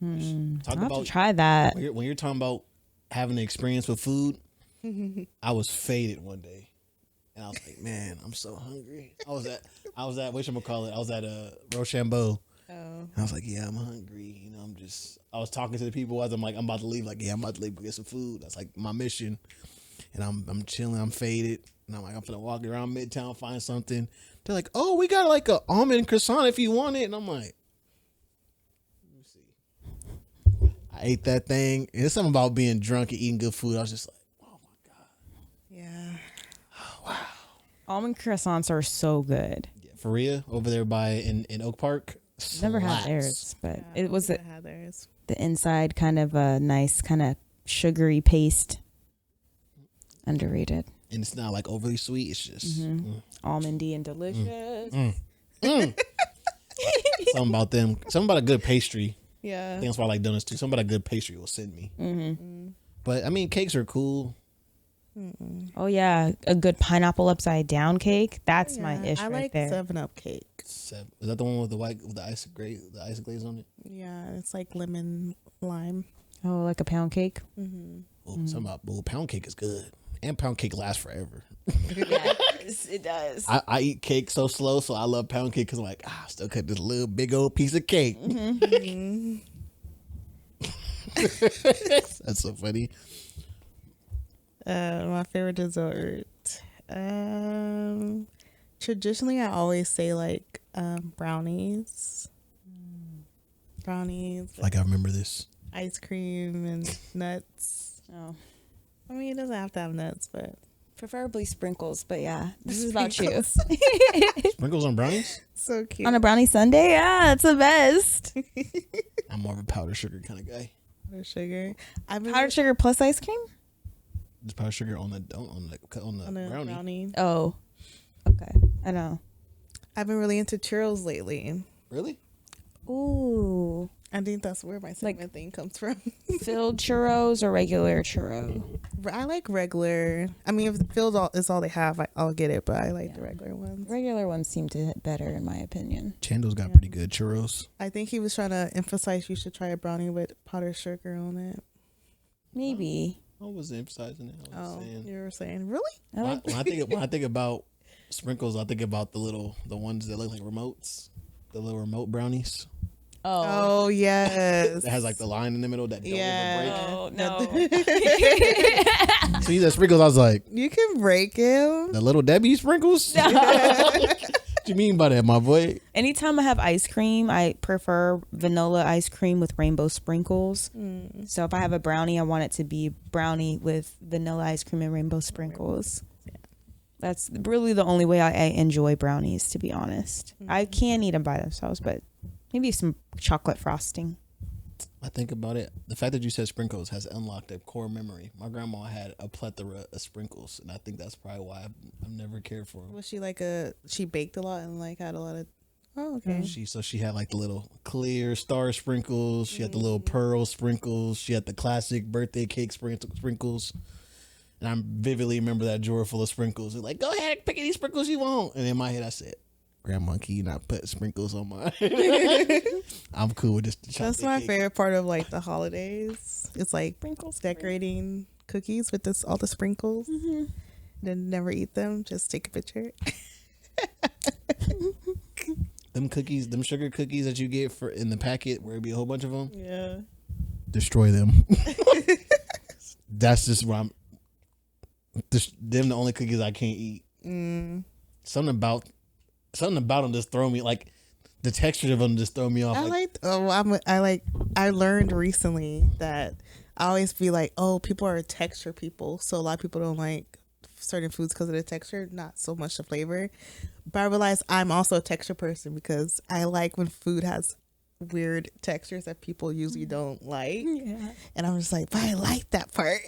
I'll have to try that. When you're talking about having an experience with food, I was faded one day, and I was like, "Man, I'm so hungry." I was at whatchamacallit. I was at Rochambeau. Oh. And I was like, "Yeah, I'm hungry." I was talking to the people as I'm about to leave. Like, "Yeah, I'm about to leave to get some food." That's like my mission. And I'm chilling. I'm faded, and I'm gonna walk around Midtown, find something. They're like, "Oh, we got like a almond croissant if you want it," and I'm like, I ate that thing. And it's something about being drunk and eating good food. I was just like, oh my God. Yeah. Oh, wow. Almond croissants are so good. Yeah, Faria over there in Oak Park. Never had slaps. theirs, but Yeah, it was I had theirs. the inside kind of a nice kind of sugary paste. Underrated. And it's not like overly sweet. It's just Almondy and delicious. something about them. Something about a good pastry. I Yeah. think that's why I like donuts too. Something about a good pastry will send me. But I mean, cakes are cool. Oh yeah, a good pineapple upside down cake. That's my ish I right like there. 7-Up cake. Is that the one with the ice glaze on it? Yeah, it's like lemon lime. Oh, like a pound cake. Oh, something about pound cake is good. And pound cake lasts forever. Yes, it does. I eat cake so slow, so I love pound cake because I'm like, I still cut this little big old piece of cake. That's so funny. My favorite dessert. Traditionally, I always say like brownies. Brownies, Like I remember this. ice cream, and nuts. Oh, I mean, it doesn't have to have nuts, but preferably sprinkles, but yeah, this is about you. Sprinkles on brownies? so cute. On a brownie sundae, yeah, it's the best. I'm more of a powdered sugar kind of guy. Powdered sugar. I've been Powdered sugar plus ice cream. Just powdered sugar on the on a brownie. brownie. Oh, okay, I know. I've been really into churros lately. Really? Ooh, I think that's where my segment thing comes from. filled churros or regular churro? I like regular. I mean, if filled is all they have, I'll get it. But I like the regular ones. Regular ones seem to hit better, in my opinion. Chando's got pretty good churros. I think he was trying to emphasize you should try a brownie with powdered sugar on it. Maybe. I wasn't emphasizing it. I was saying. You were saying really? When I think about sprinkles, I think about the ones that look like remotes, the little remote brownies. Oh yes. That has like the line in the middle that don't Oh no. ever break. So you said sprinkles, I was like, You can break him. the little Debbie sprinkles? What you mean by that, my boy? Anytime I have ice cream, I prefer vanilla ice cream with rainbow sprinkles. So if I have a brownie, I want it to be brownie with vanilla ice cream and rainbow sprinkles. That's really the only way I enjoy brownies, to be honest. I can eat them by themselves, but maybe some chocolate frosting. I think about it. The fact that you said sprinkles has unlocked a core memory. My grandma had a plethora of sprinkles, and I think that's probably why I've never cared for them. Was she she baked a lot and like had a lot of? Oh, okay. She had like the little clear star sprinkles. She had the little pearl sprinkles. She had the classic birthday cake sprinkles. And I vividly remember that drawer full of sprinkles. And like, go ahead and pick any sprinkles you want. And in my head, I said, Grandma, can you not put sprinkles on mine? I'm cool with just That's my favorite part of like the holidays. It's like Sprinkles, decorating cookies with all the sprinkles. Then never eat them. Just take a picture. Them cookies, them sugar cookies that you get for in the packet where it be a whole bunch of them. Yeah. Destroy them. That's just where them the only cookies I can't eat. Something about them just throw me, like the texture of them just throw me off. I learned recently that I always be like, oh, people are texture people, so a lot of people don't like certain foods because of the texture, not so much the flavor. But I realized I'm also a texture person because I like when food has weird textures that people usually don't like. And I'm just like, but I like that part.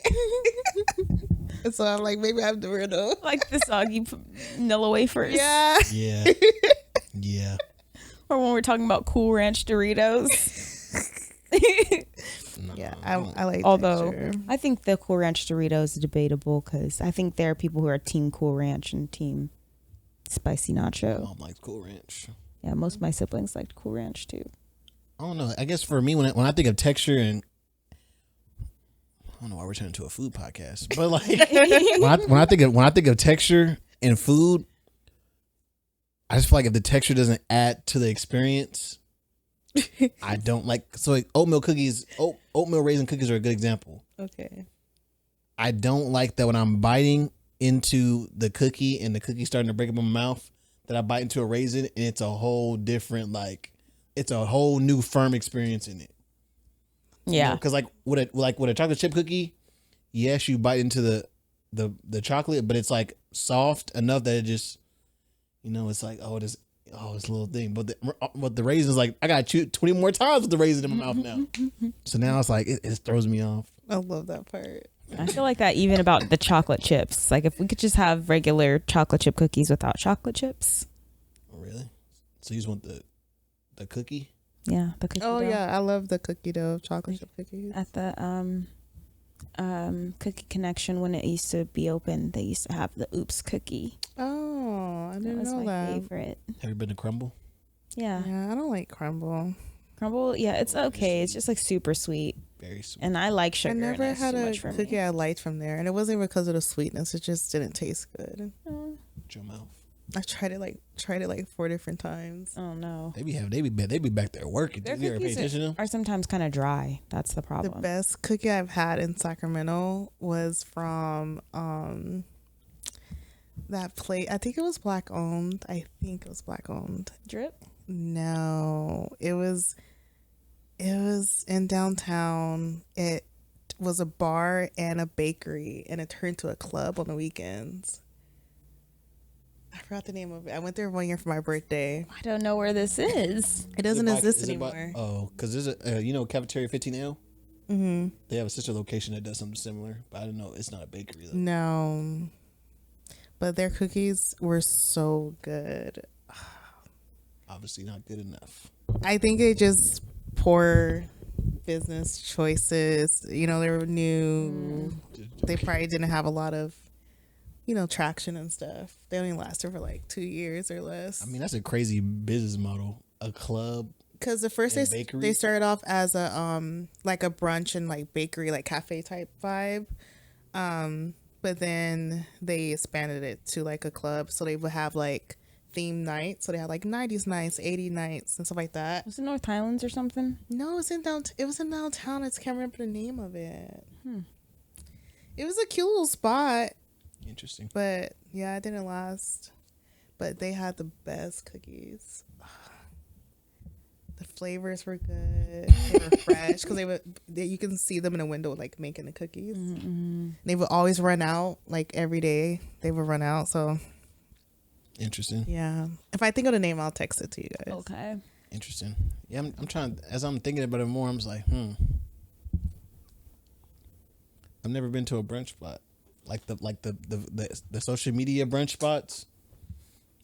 And so I'm like, maybe I'm the weirdo. Like the soggy vanilla wafers. Yeah. Yeah. Yeah. Or when we're talking about Cool Ranch Doritos. Yeah, I like Although texture. I think the Cool Ranch Doritos is debatable because I think there are people who are Team Cool Ranch and Team Spicy Nacho. Mom likes Cool Ranch. Yeah, most of my siblings liked Cool Ranch too. I don't know. I guess for me, when I think of texture, and I don't know why we're turning into a food podcast, but like when I think of texture and food, I just feel like if the texture doesn't add to the experience, I don't like. So like oatmeal raisin cookies are a good example. Okay. I don't like that when I'm biting into the cookie and the cookie's starting to break up in my mouth, that I bite into a raisin and it's a whole different, it's a whole new firm experience in it. Yeah. Because with a chocolate chip cookie, yes, you bite into the chocolate, but it's like soft enough that it just, it's like, it's a little thing. But the raisins, like, I got to chew 20 more times with the raisin in my mouth now. So now it's like, it throws me off. I love that part. I feel like that even about the chocolate chips. Like if we could just have regular chocolate chip cookies without chocolate chips. Oh, really? So you just want the cookie? Yeah, the cookie Oh dough. yeah, I love the cookie dough, chocolate chip cookies. At the Cookie Connection, when it used to be open, they used to have the Oops cookie. Oh, I That didn't was know my that. favorite. Have you been to Crumble? Yeah. Yeah, I don't like crumble. Crumble, yeah, it's okay. It's just like super sweet. berries. And I like sugar. I never and it's had too a much for cookie me. I liked from there, and it wasn't because of the sweetness. It just didn't taste good. Your mouth. I tried it like 4 different times. Oh no. They be back there working. Their You ever pay cookies attention to them? are sometimes kind of dry. That's the The problem. best cookie I've had in Sacramento was from that place. I think it was black owned. Drip. No, it was in downtown. It was a bar and a bakery, and it turned to a club on the weekends. I forgot the name of it. I went there 1 year for my birthday. I don't know where this is. It doesn't exist anymore. Because there's a Cafeteria 15L? Mm-hmm. They have a sister location that does something similar, but I don't know. It's not a bakery, though. No, but their cookies were so good. Obviously not good enough. I think it just poor business choices. They were new. They probably didn't have a lot of, traction and stuff. They only lasted for like 2 years or less. I mean, that's a crazy business model. A club. Because at first they started off as a like a brunch and like bakery, like cafe type vibe. But then they expanded it to like a club, so they would have like theme nights. So they had like 90s nights, 80 nights, and stuff like that. Was it North Highlands or something? No, it was in downtown. I just can't remember the name of it. It was a cute little spot, Interesting. but yeah, it didn't last. But they had the best cookies. The flavors were good. They were fresh because you can see them in a window like making the cookies. They would always run out, like every day. They would run out. So Interesting. yeah, if I think of the name, I'll text it to you guys. Okay. Interesting. Yeah, I'm trying. As I'm thinking about it more, I'm just like, I've never been to a brunch spot like the social media brunch spots.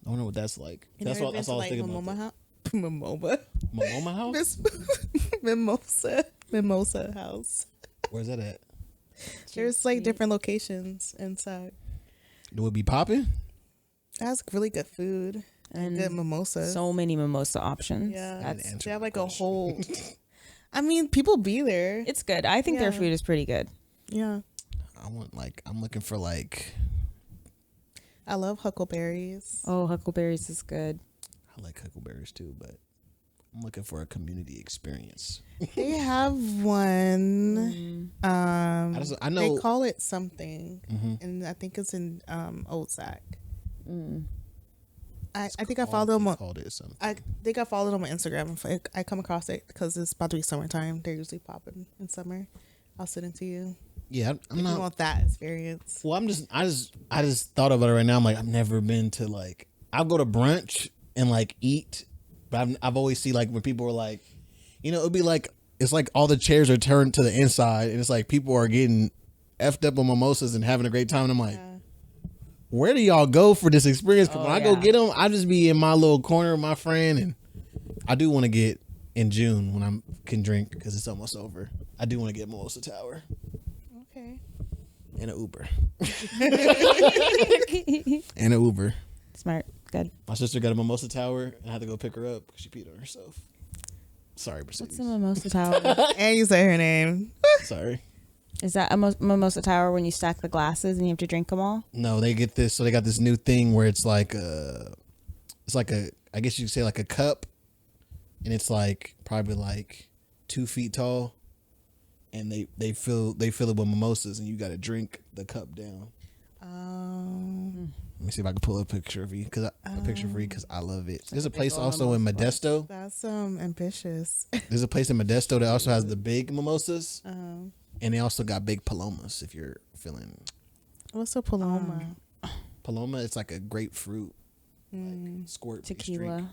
I don't know what that's like. That's what I was thinking about. Mimosa House? Mimosa House. Where's that at? There's like different locations inside. Do it be popping? It has really good food and good mimosas. So many mimosa options. Yeah, they have like a whole. I mean, people be there. It's good. I think their food is pretty good. Yeah, I'm looking for like. I love huckleberries. Oh, huckleberries is good. I like huckleberries too, but I'm looking for a community experience. They have one. I know they call it something, and I think it's in Old Sac. I think I followed them on. I think I followed them on Instagram. I come across it because it's about to be summertime. They're usually popping in summer. I'll send it to you. Yeah, I'm if not. You want that experience? Well, I just thought about it right now. I'm like, I've never been to like. I'll go to brunch and like eat, but I've always see like when people are like, it'd be like it's like all the chairs are turned to the inside and it's like people are getting effed up on mimosas and having a great time. And I'm like, where do y'all go for this experience? Because when I go get them, I just be in my little corner with my friend, and I do want to get in June when I can drink because it's almost over. I do want to get Mimosa Tower. Okay. And an Uber. And an Uber. Smart. Good. My sister got a Mimosa Tower, and I had to go pick her up because she peed on herself. Sorry, What's Mercedes. the mimosa tower? And you say her name. Sorry. Is that a mimosa tower when you stack the glasses and you have to drink them all? No, they get this. So they got this new thing where it's like I guess you could say like a cup, and it's like probably like 2 feet tall, and they fill it with mimosas, and you got to drink the cup down. Let me see if I can pull a picture of you because I love it. There's a place also in Modesto. That's ambitious. There's a place in Modesto that also has the big mimosas, and they also got big palomas. If you're feeling, What's a paloma? Paloma, it's like a grapefruit like squirt Tequila.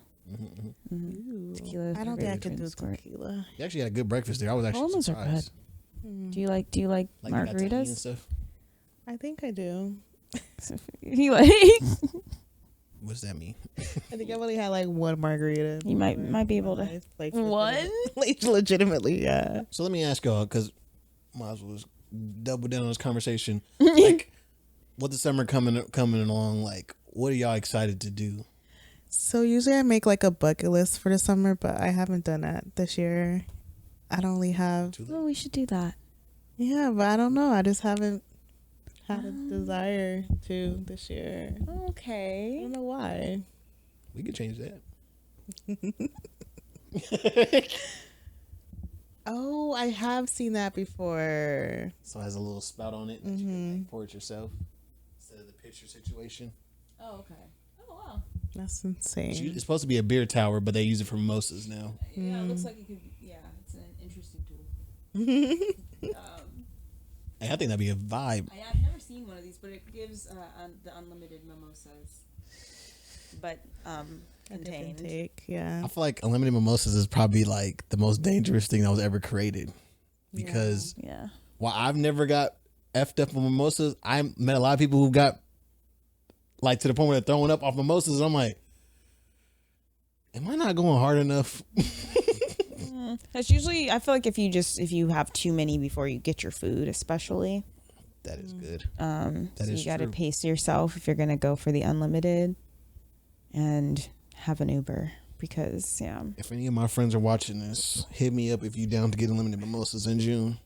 Tequila. I don't think I can do tequila. They actually had a good breakfast there. I was actually Palomas are surprised. Do you like Like you got tahini and margaritas? stuff. I think I do. You like? What does that mean? I think I've only had like one margarita. You might be able to. Like One? Like legitimately, yeah. So let me ask y'all, because might as well just double down on this conversation. Like, what the summer coming along, like, what are y'all excited to do? So usually I make like a bucket list for the summer, but I haven't done that this year. I only have. Oh, we should do that. Yeah, but I don't know. I just haven't had a desire to this year. I Okay. don't know why. We could change that. Oh, I have seen that before. So it has a little spout on it that you can like, pour it yourself instead of the pitcher situation. Oh, okay. Oh, wow. That's insane. It's supposed to be a beer tower, but they use it for mimosas now. Yeah, it looks like it could. Yeah, it's an interesting tool. Hey, I think that'd be a vibe. I've never seen one of these, but it gives the unlimited mimosas, but contained. Take, yeah. I feel like unlimited mimosas is probably like the most dangerous thing that was ever created because Yeah. while I've never got effed up on mimosas, I met a lot of people who got like to the point where they're throwing up off mimosas. And I'm like, am I not going hard enough? That's usually, I feel like if you have too many before you get your food, especially, That is good. so is you got to true. pace yourself if you're gonna go for the unlimited, and have an Uber because If any of my friends are watching this, hit me up if you down to get unlimited mimosas in June.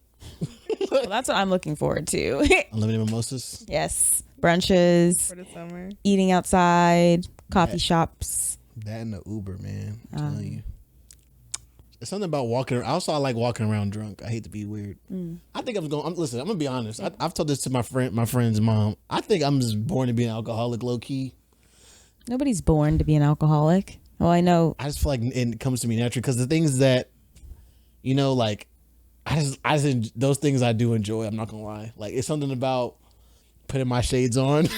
well, that's what I'm looking forward to. Unlimited mimosas. Yes, brunches, For the summer. eating outside, coffee shops. That and the Uber, man. I'm telling you. It's something about walking. Also, I like walking around drunk. I hate to be weird. I think listen, I'm gonna be honest. I've told this to my friend's mom. I think I'm just born to be an alcoholic, low key. Nobody's born to be an alcoholic. Well, I know. I just feel like it comes to me naturally because the things that, like, those things I do enjoy. I'm not gonna lie. Like, it's something about putting my shades on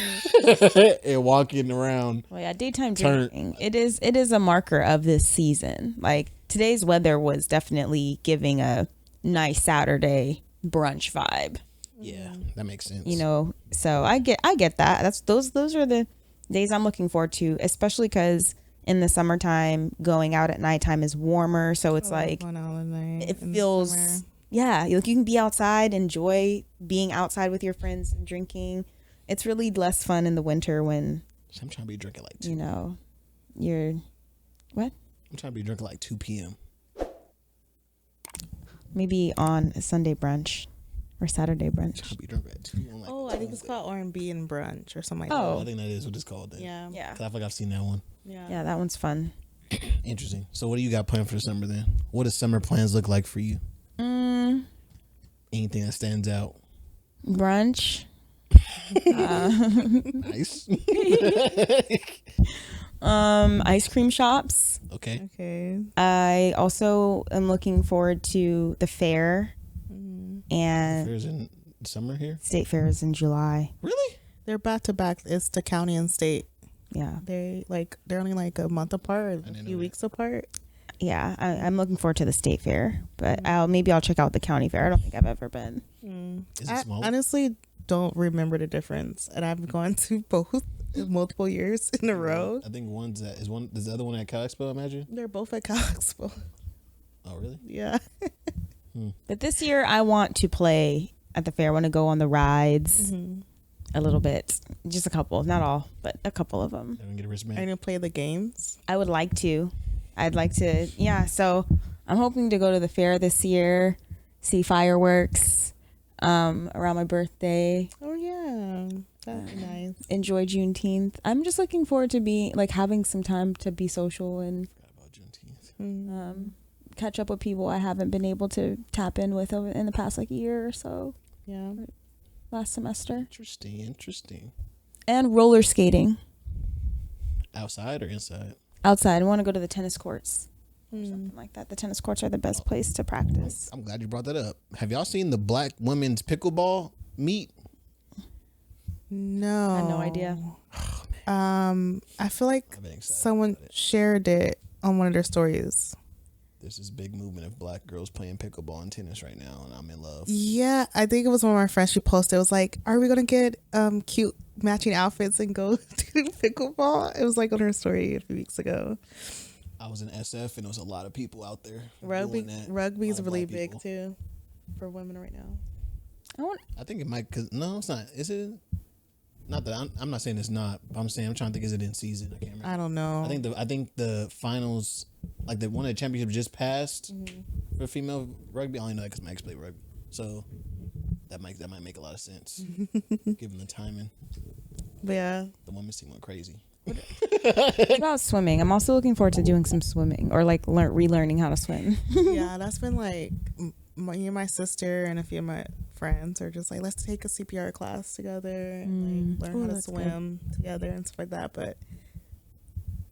and walking around. Well, yeah, daytime drinking. It is a marker of this season. Like today's weather was definitely giving a nice Saturday brunch vibe. Yeah, that makes sense. So I get that. Those are the days I'm looking forward to, especially because in the summertime, going out at nighttime is warmer. So it's like Going out at night it in the feels. summer. Yeah, like you can be outside, enjoy being outside with your friends and drinking. It's really less fun in the winter when I'm trying to be drinking like 2. you're what? I'm trying to be drinking like 2 p.m. Maybe on a Sunday brunch or Saturday I'm brunch. trying to be drunk at 2. On like Oh, I think it's called R&B and brunch or something like Oh. I think that is what it's called. Then. that. Yeah, 'Cause I feel like I've seen that one. yeah, that one's fun. Interesting. So, what do you got planned for the summer then? What does summer plans look like for you? Anything that stands out? Brunch. Nice. Ice cream shops. Okay. Okay. I also am looking forward to the fair and Fairs in summer here. state fairs in July. Really? They're back to back. It's the county and state. Yeah, They're only like a month apart, or a didn't know few that. weeks apart. yeah. I'm looking forward to the state fair, but maybe I'll check out the county fair. I don't think I've ever been. Is it I small? honestly don't remember the difference, and I've gone to both multiple years in a row. I think is the other one at Cal Expo, I imagine. They're both at Cal Expo. Oh, really? Yeah. But this year I want to play at the fair. I want to go on the rides a little bit, just a couple, not all, but a couple of them. I don't get a Are you wristband. gonna play the games? I would like to. I'd like to. Yeah. So I'm hoping to go to the fair this year, see fireworks around my birthday, Oh yeah, that'd be nice. enjoy Juneteenth. I'm just looking forward to having some time to be social and Forgot about Juneteenth. catch up with people I haven't been able to tap in with over in the past year or so, Yeah. last semester. Interesting. And roller skating Outside or inside? outside. I want to go to the tennis courts or something like that. The tennis courts are the best place to practice. I'm glad you brought that up. Have y'all seen the black women's pickleball meet? No. I had no idea. I feel like I've been excited someone about it. shared it on one of their stories. There's this big movement of black girls playing pickleball and tennis right now, and I'm in love. Yeah, I think it was one of my friends. She posted. It was like, "Are we gonna get cute matching outfits and go to pickleball?" It was like on her story a few weeks ago. I was in SF, and there was a lot of people out there doing that. Rugby's A lot of really black big people. too for women right now. I think it might. No, it's not. Is it? Not that I'm not saying it's not. But I'm saying I'm trying to think. Is it in season? I can't remember. I don't know. I think the finals, like the one of the championship just passed. for female rugby. I only know that because my ex played rugby, so that might make a lot of sense given the timing. But yeah, The women's team went crazy. What about swimming? I'm also looking forward to doing some swimming or like relearning how to swim. yeah, that's been like me and my sister and a few of my friends are just like, let's take a CPR class together and like learn how to swim together and stuff like that. But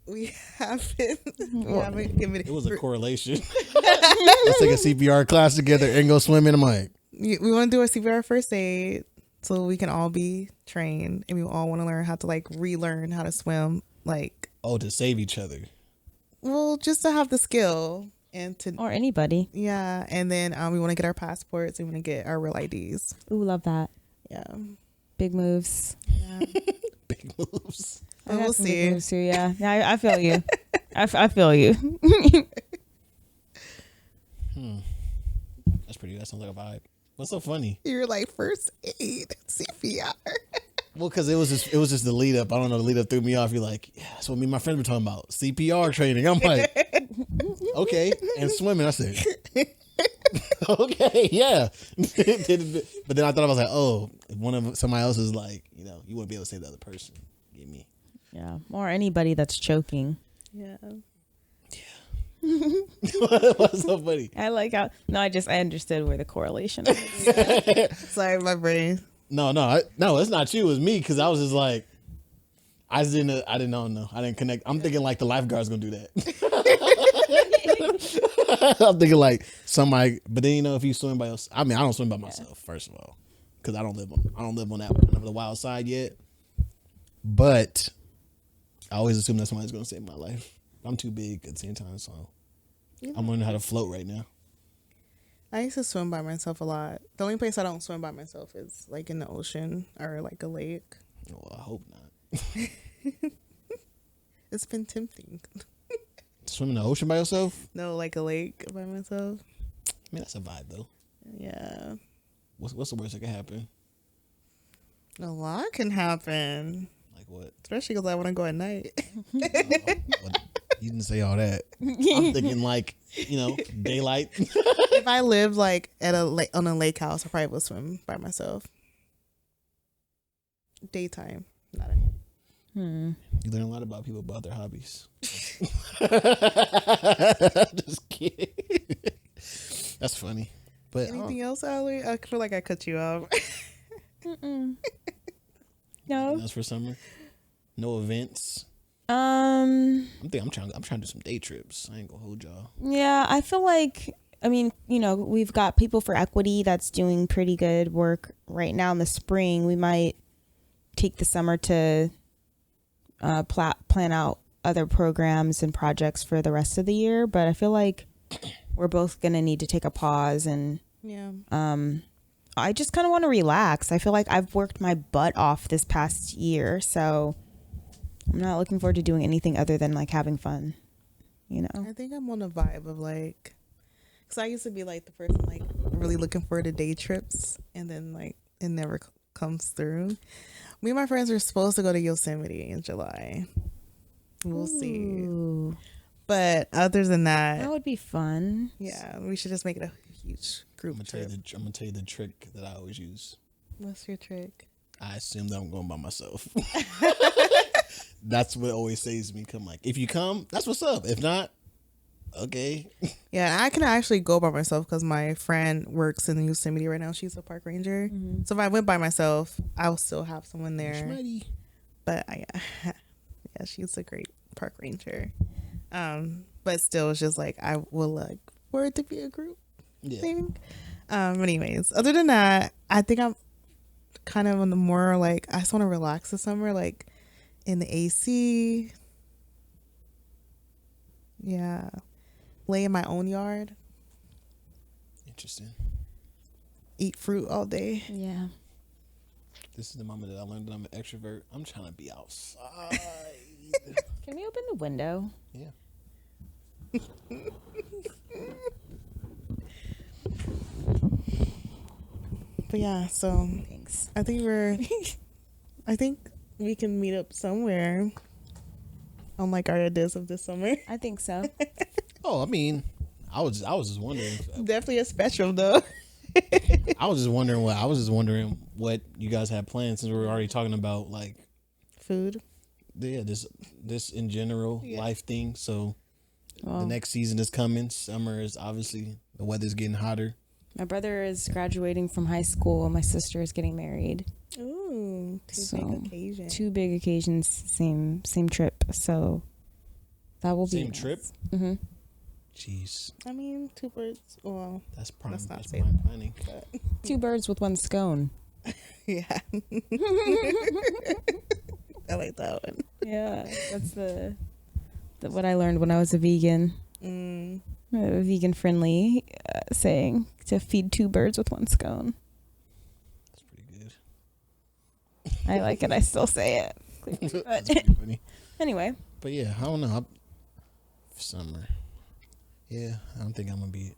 we haven't given It was a correlation. Let's take a CPR class together and go swimming. I'm like, we want to do a CPR first aid so we can all be trained, and we all want to learn how to like relearn how to swim, like, oh, to save each other. well, just to have the skill and to Or anybody. yeah. And then we want to get our passports. We want to get our real IDs. Ooh, love that. Yeah, Big moves. Big moves. and I got we'll some big see. moves too, yeah. I feel you. I feel you. That sounds like a vibe. What's so funny? You're like first aid CPR. Well, because it was just the lead up. I don't know, the lead up threw me off. You're like, yeah, that's what me and my friends were talking about. CPR training. I'm like, okay. And swimming. I said, okay, yeah. But then I thought I was like, oh, if somebody else is like, you wouldn't be able to save the other person. Get me. Yeah. Or anybody that's choking. Yeah. What's so funny? I like how I understood where the correlation is. Sorry, my brain. No, it's not you. It was me because I was just like, I didn't know. I didn't connect. I'm thinking like the lifeguard's gonna do that. I'm thinking like somebody, but then if you swim by yourself, I mean, I don't swim by myself first of all, because I don't live on that end of the wild side yet. But I always assume that somebody's gonna save my life. I'm too big at the same time, so I'm learning how to float right now. I used to swim by myself a lot. The only place I don't swim by myself is like in the ocean or like a lake. Well, I hope not. It's been tempting. Swim in the ocean by yourself? No, like a lake by myself. I mean, that's a vibe though. Yeah. What's the worst that can happen? A lot can happen. Like what? Especially because I want to go at night. Well, you didn't say all that. I'm thinking like, daylight. If I lived like at on a lake house, I probably would swim by myself. Daytime, not at night. You learn a lot about people about their hobbies. Just kidding. That's funny. But Anything else, Allie? I feel like I cut you off. No. that's for summer. No events. Um. I'm trying to do some day trips. I ain't gonna hold y'all. Yeah, I feel like, we've got People for Equity that's doing pretty good work right now in the spring. We might take the summer to plan out other programs and projects for the rest of the year. But I feel like we're both going to need to take a pause. And Yeah. I just kind of want to relax. I feel like I've worked my butt off this past year. So I'm not looking forward to doing anything other than like having fun, I think I'm on a vibe of like, because I used to be like the person like really looking forward to day trips, and then like it never comes through. Me and my friends are supposed to go to Yosemite in July. We'll see. Ooh, But other than that that, would be fun. yeah, we should just make it a huge group I'm trip. gonna tell you the trick that I always use. What's your trick? I assume that I'm going by myself. That's what always saves me. Come like, if you come, that's what's up. If not, okay. Yeah, I can actually go by myself because my friend works in Yosemite right now. She's a park ranger. So if I went by myself, I will still have someone there. Schmitty. But yeah, she's a great park ranger. But still, it's just like I would like for it to be a group thing. But anyways, other than that, I think I'm kind of on the more like I just want to relax this summer, like in the AC. Yeah, lay in my own yard, Interesting. eat fruit all day. Yeah. This is the moment that I learned that I'm an extrovert. I'm trying to be outside. Can we open the window? Yeah. But yeah, so Thanks. I think we can meet up somewhere on like our ideas of this summer. I think so. Oh, I mean, I was just wondering. Definitely a spectrum though. I was just wondering what you guys had planned since we were already talking about like Food. this in general life thing. So the next season is coming. Summer is obviously the weather's getting hotter. My brother is graduating from high school, and my sister is getting married. Ooh, big occasions. Two big occasions, same trip. So that will be Same nice. trip. Mm-hmm. Jeez, I mean, 2 birds. Well, that's prime. Let's not That's say prime planning. Two birds with one scone. yeah. I like that one. Yeah, that's the what I learned when I was a vegan. A vegan friendly saying to feed 2 birds with 1 scone. That's pretty good. I like it. I still say it. That's pretty funny. Anyway, But yeah, I don't know. Summer. Yeah, I don't think I'm gonna be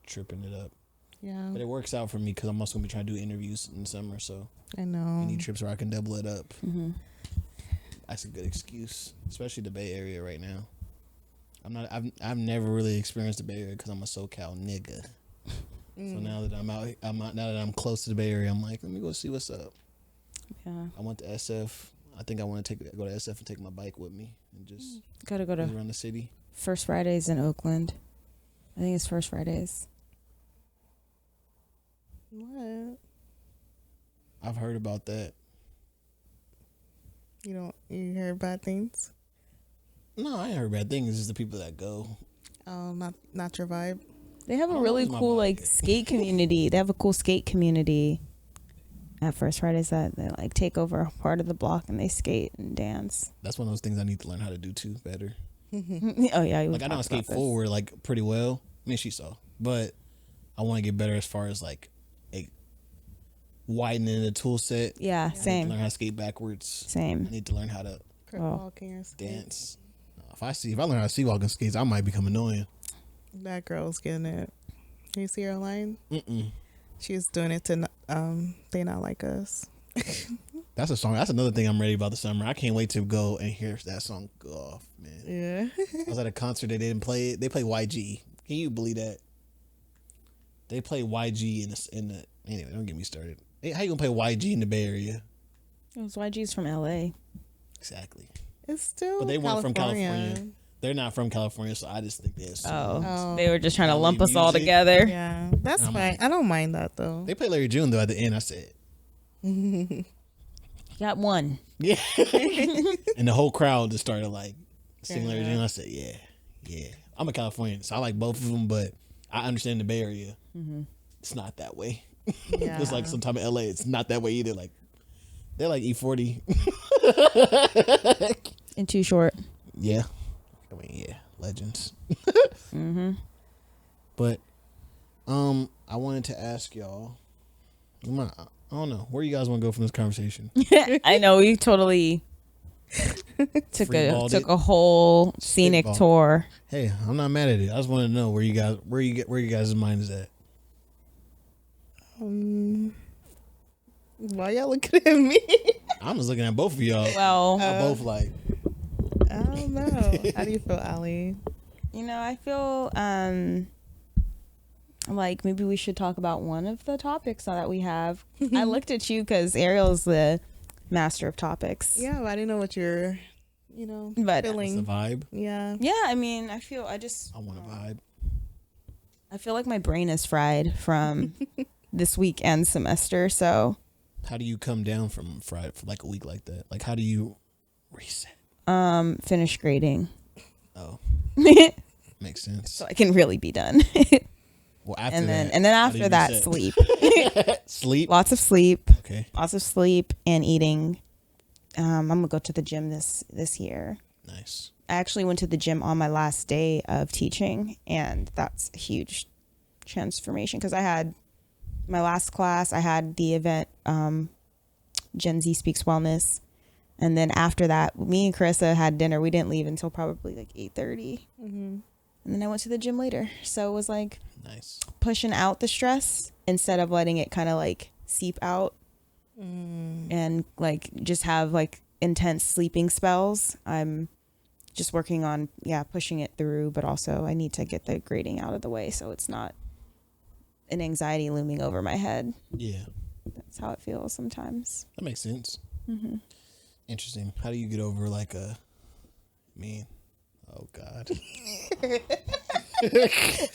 tripping it up. Yeah. But it works out for me because I'm also gonna be trying to do interviews in the summer. So I know. any trips where I can double it up. That's a good excuse, especially the Bay Area right now. I've never really experienced the Bay Area because I'm a SoCal nigga. So now that now that I'm close to the Bay Area, I'm like, let me go see what's up. yeah, I went to SF. I think I want to go to SF and take my bike with me and just gotta go to around the city. First Fridays in Oakland. I think it's First Fridays. What? I've heard about that. You hear bad things? No, I ain't heard bad things. It's just the people that go. Not your vibe. They have a Oh, really that's my cool vibe. skate community. They have a cool skate community at First Fridays that they like take over a part of the block and they skate and dance. That's one of those things I need to learn how to do too better. Oh yeah, Like I know how to skate forward like pretty well. I mean, she saw, but I want to get better as far as like widening the tool set. Yeah, I need to same, learn how to skate backwards. same. I need to learn how to Crip walking or skate. dance. If I learn how to sea walking skates, I might become annoying. That girl's getting it. You see her online? Mm-mm. She's doing it to They Not Like Us. That's a song. That's another thing I'm ready about the summer. I can't wait to go and hear that song go off, man. Yeah. I was at a concert. They didn't play it. They played YG. Can you believe that? They play YG in the. Anyway, don't get me started. Hey, how you gonna play YG in the Bay Area? Those YG's from LA. Exactly. It's still But they weren't from California. California. They're not from California, so I just think they're. Oh, they were just trying to LA lump us all music. together. Yeah, that's I'm fine. I don't mind that though. They play Larry June though at the end. I said, Got one. yeah, and the whole crowd just started like singing Larry June. I said, yeah. I'm a Californian, so I like both of them, but I understand the Bay Area. It's not that way. Yeah. Just like sometime in LA, it's not that way either. Like they're like E40. And Too Short. Yeah, I mean, yeah, legends. But I wanted to ask y'all. I don't know where you guys want to go from this conversation. I know we totally took Freeballed it. a whole scenic Spitball. tour. Hey, I'm not mad at it. I just want to know where you guys' mind is at. Why y'all looking at me? I'm just looking at both of y'all. Well, I both like. I don't know. How do you feel, Allie? you know, I feel like maybe we should talk about one of the topics that we have. I looked at you because Ariel's the master of topics. Yeah, but I didn't know what you're, But- It's a feeling. vibe. Yeah. Yeah, I mean, I Want a vibe. feel like my brain is fried from this week and semester. So, How do you come down from Friday for like a week like that? Like, how do you reset? finish grading Oh, makes sense. so I can really be done. Well, after and that, then how do you after that, reset? sleep. Sleep. Lots of sleep. Okay. Lots of sleep and eating. I'm gonna go to the gym this year. Nice. I actually went to the gym on my last day of teaching, and that's a huge transformation because I had my last class. I had the event, Gen Z Speaks Wellness, and then after that, me and Carissa had dinner. We didn't leave until probably like 8:30, and then I went to the gym later. So it was like Nice. pushing out the stress instead of letting it kind of like seep out and like just have like intense sleeping spells. I'm just working on pushing it through, but also I need to get the grading out of the way so it's not an anxiety looming over my head. Yeah. That's how it feels sometimes. That makes sense. Mm-hmm. Interesting. How do you get over like oh God.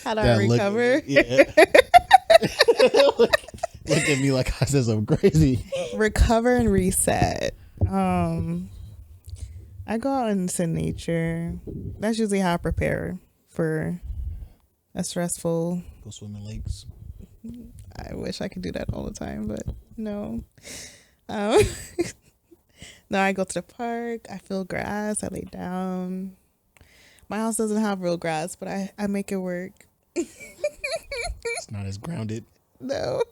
How do I recover? Look at me like I said something crazy. Recover and reset. I go out into nature. That's usually how I prepare for a stressful. Go swim in lakes. I wish I could do that all the time, but no. No, I go to the park. I feel grass. I lay down. My house doesn't have real grass, but I make it work. It's not as grounded. No.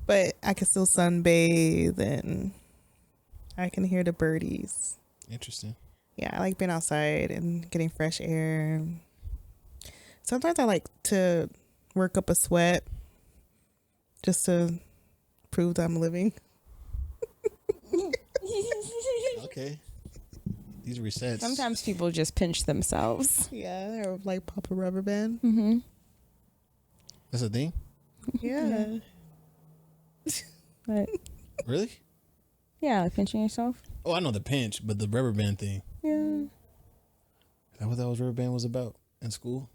But I can still sunbathe and I can hear the birdies. Interesting. Yeah, I like being outside and getting fresh air. Sometimes I like to work up a sweat just to prove that I'm living. Okay. These resets. Sometimes people just pinch themselves. Yeah, or like pop a rubber band. Mm-hmm. That's a thing? Yeah. But Really? yeah, like pinching yourself. Oh, I know the pinch, but the rubber band thing. Yeah. Is that what that rubber band was about in school?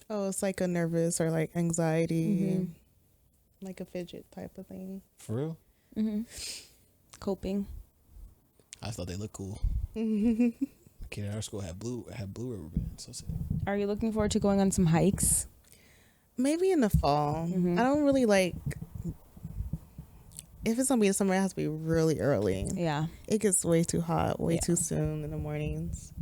Oh, it's like a nervous or like anxiety, Mhm. like a fidget type of thing. For real? Mm-hmm. Coping. I thought they looked cool. Kid at our school had blue rubber bands. So sick. Are you looking forward to going on some hikes? Maybe in the fall. Mhm. I don't really like. If it's gonna be in summer, it has to be really early. Yeah. It gets way too hot, way Yeah. too soon in the mornings.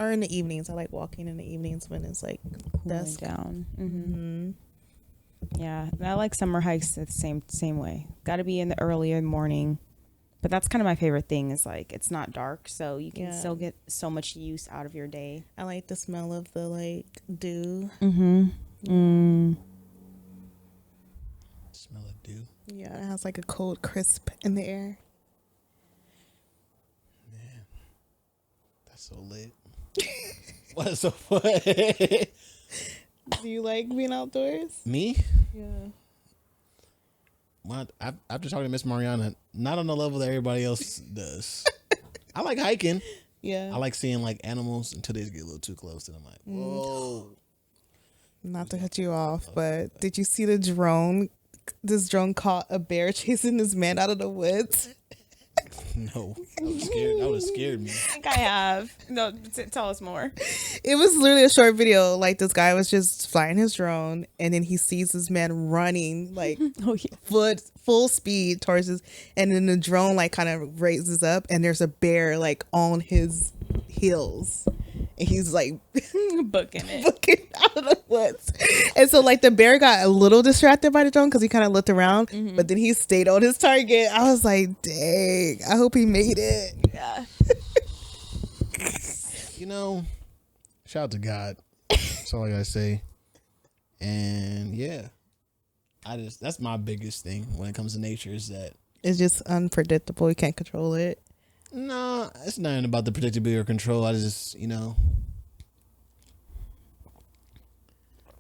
Or in the evenings. I like walking in the evenings when it's like Cooling dusk. down. Mm-hmm. Mm-hmm. Yeah, I like summer hikes the same way. Got to be in the earlier morning, but that's kind of my favorite thing. Is like it's not dark, so you can Yeah. still get so much use out of your day. I like the smell of the like dew. Mm-hmm. Mm. Smell of dew. Yeah, it has like a cold crisp in the air. Man. That's so lit. What? So what? Do you like being outdoors? Me? Yeah. Well, after talking to Miss Mariana, not on the level that everybody else does. I like hiking. Yeah. I like seeing like animals until they get a little too close, and I'm like, whoa. Not to cut you off, but did you see the drone? This drone caught a bear chasing this man out of the woods. No, I was scared. That would have scared me. I think I have. No, tell us more. It was literally a short video. Like this guy was just flying his drone, and then he sees this man running like Oh yeah. full speed towards his, and then the drone like kind of raises up, and there's a bear like on his heels, and he's like Booking it. looking out of the woods. And so like the bear got a little distracted by the drone because he kind of looked around, but then he stayed on his target. I was like, dang, I hope he made it. Yeah. You know, shout out to God. That's all I gotta say. And yeah, that's my biggest thing when it comes to nature is that It's just unpredictable. You can't control it. no, it's nothing about the predictability or control. I just,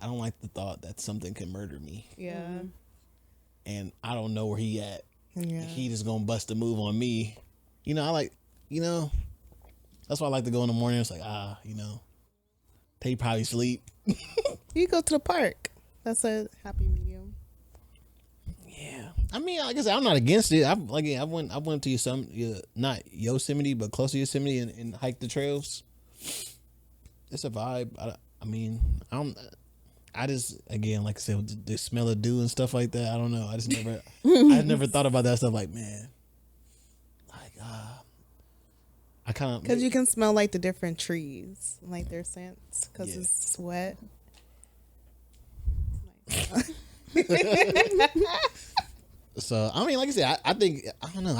I don't like the thought that something can murder me, Yeah. and I don't know where he at. Yeah. He just gonna bust a move on me. I like, that's why I like to go in the morning. It's like, they probably sleep. You go to the park. That's a happy medium. Yeah, I mean, like I said, I'm not against it. I went to not Yosemite, but close to Yosemite and hiked the trails. It's a vibe. I just again, like I said, the smell of dew and stuff like that. I don't know. I never thought about that stuff. Like, man, like I kind of Because you can smell like the different trees, like their scents, because Yeah. it's wet. So I mean, like I said, I think I don't know.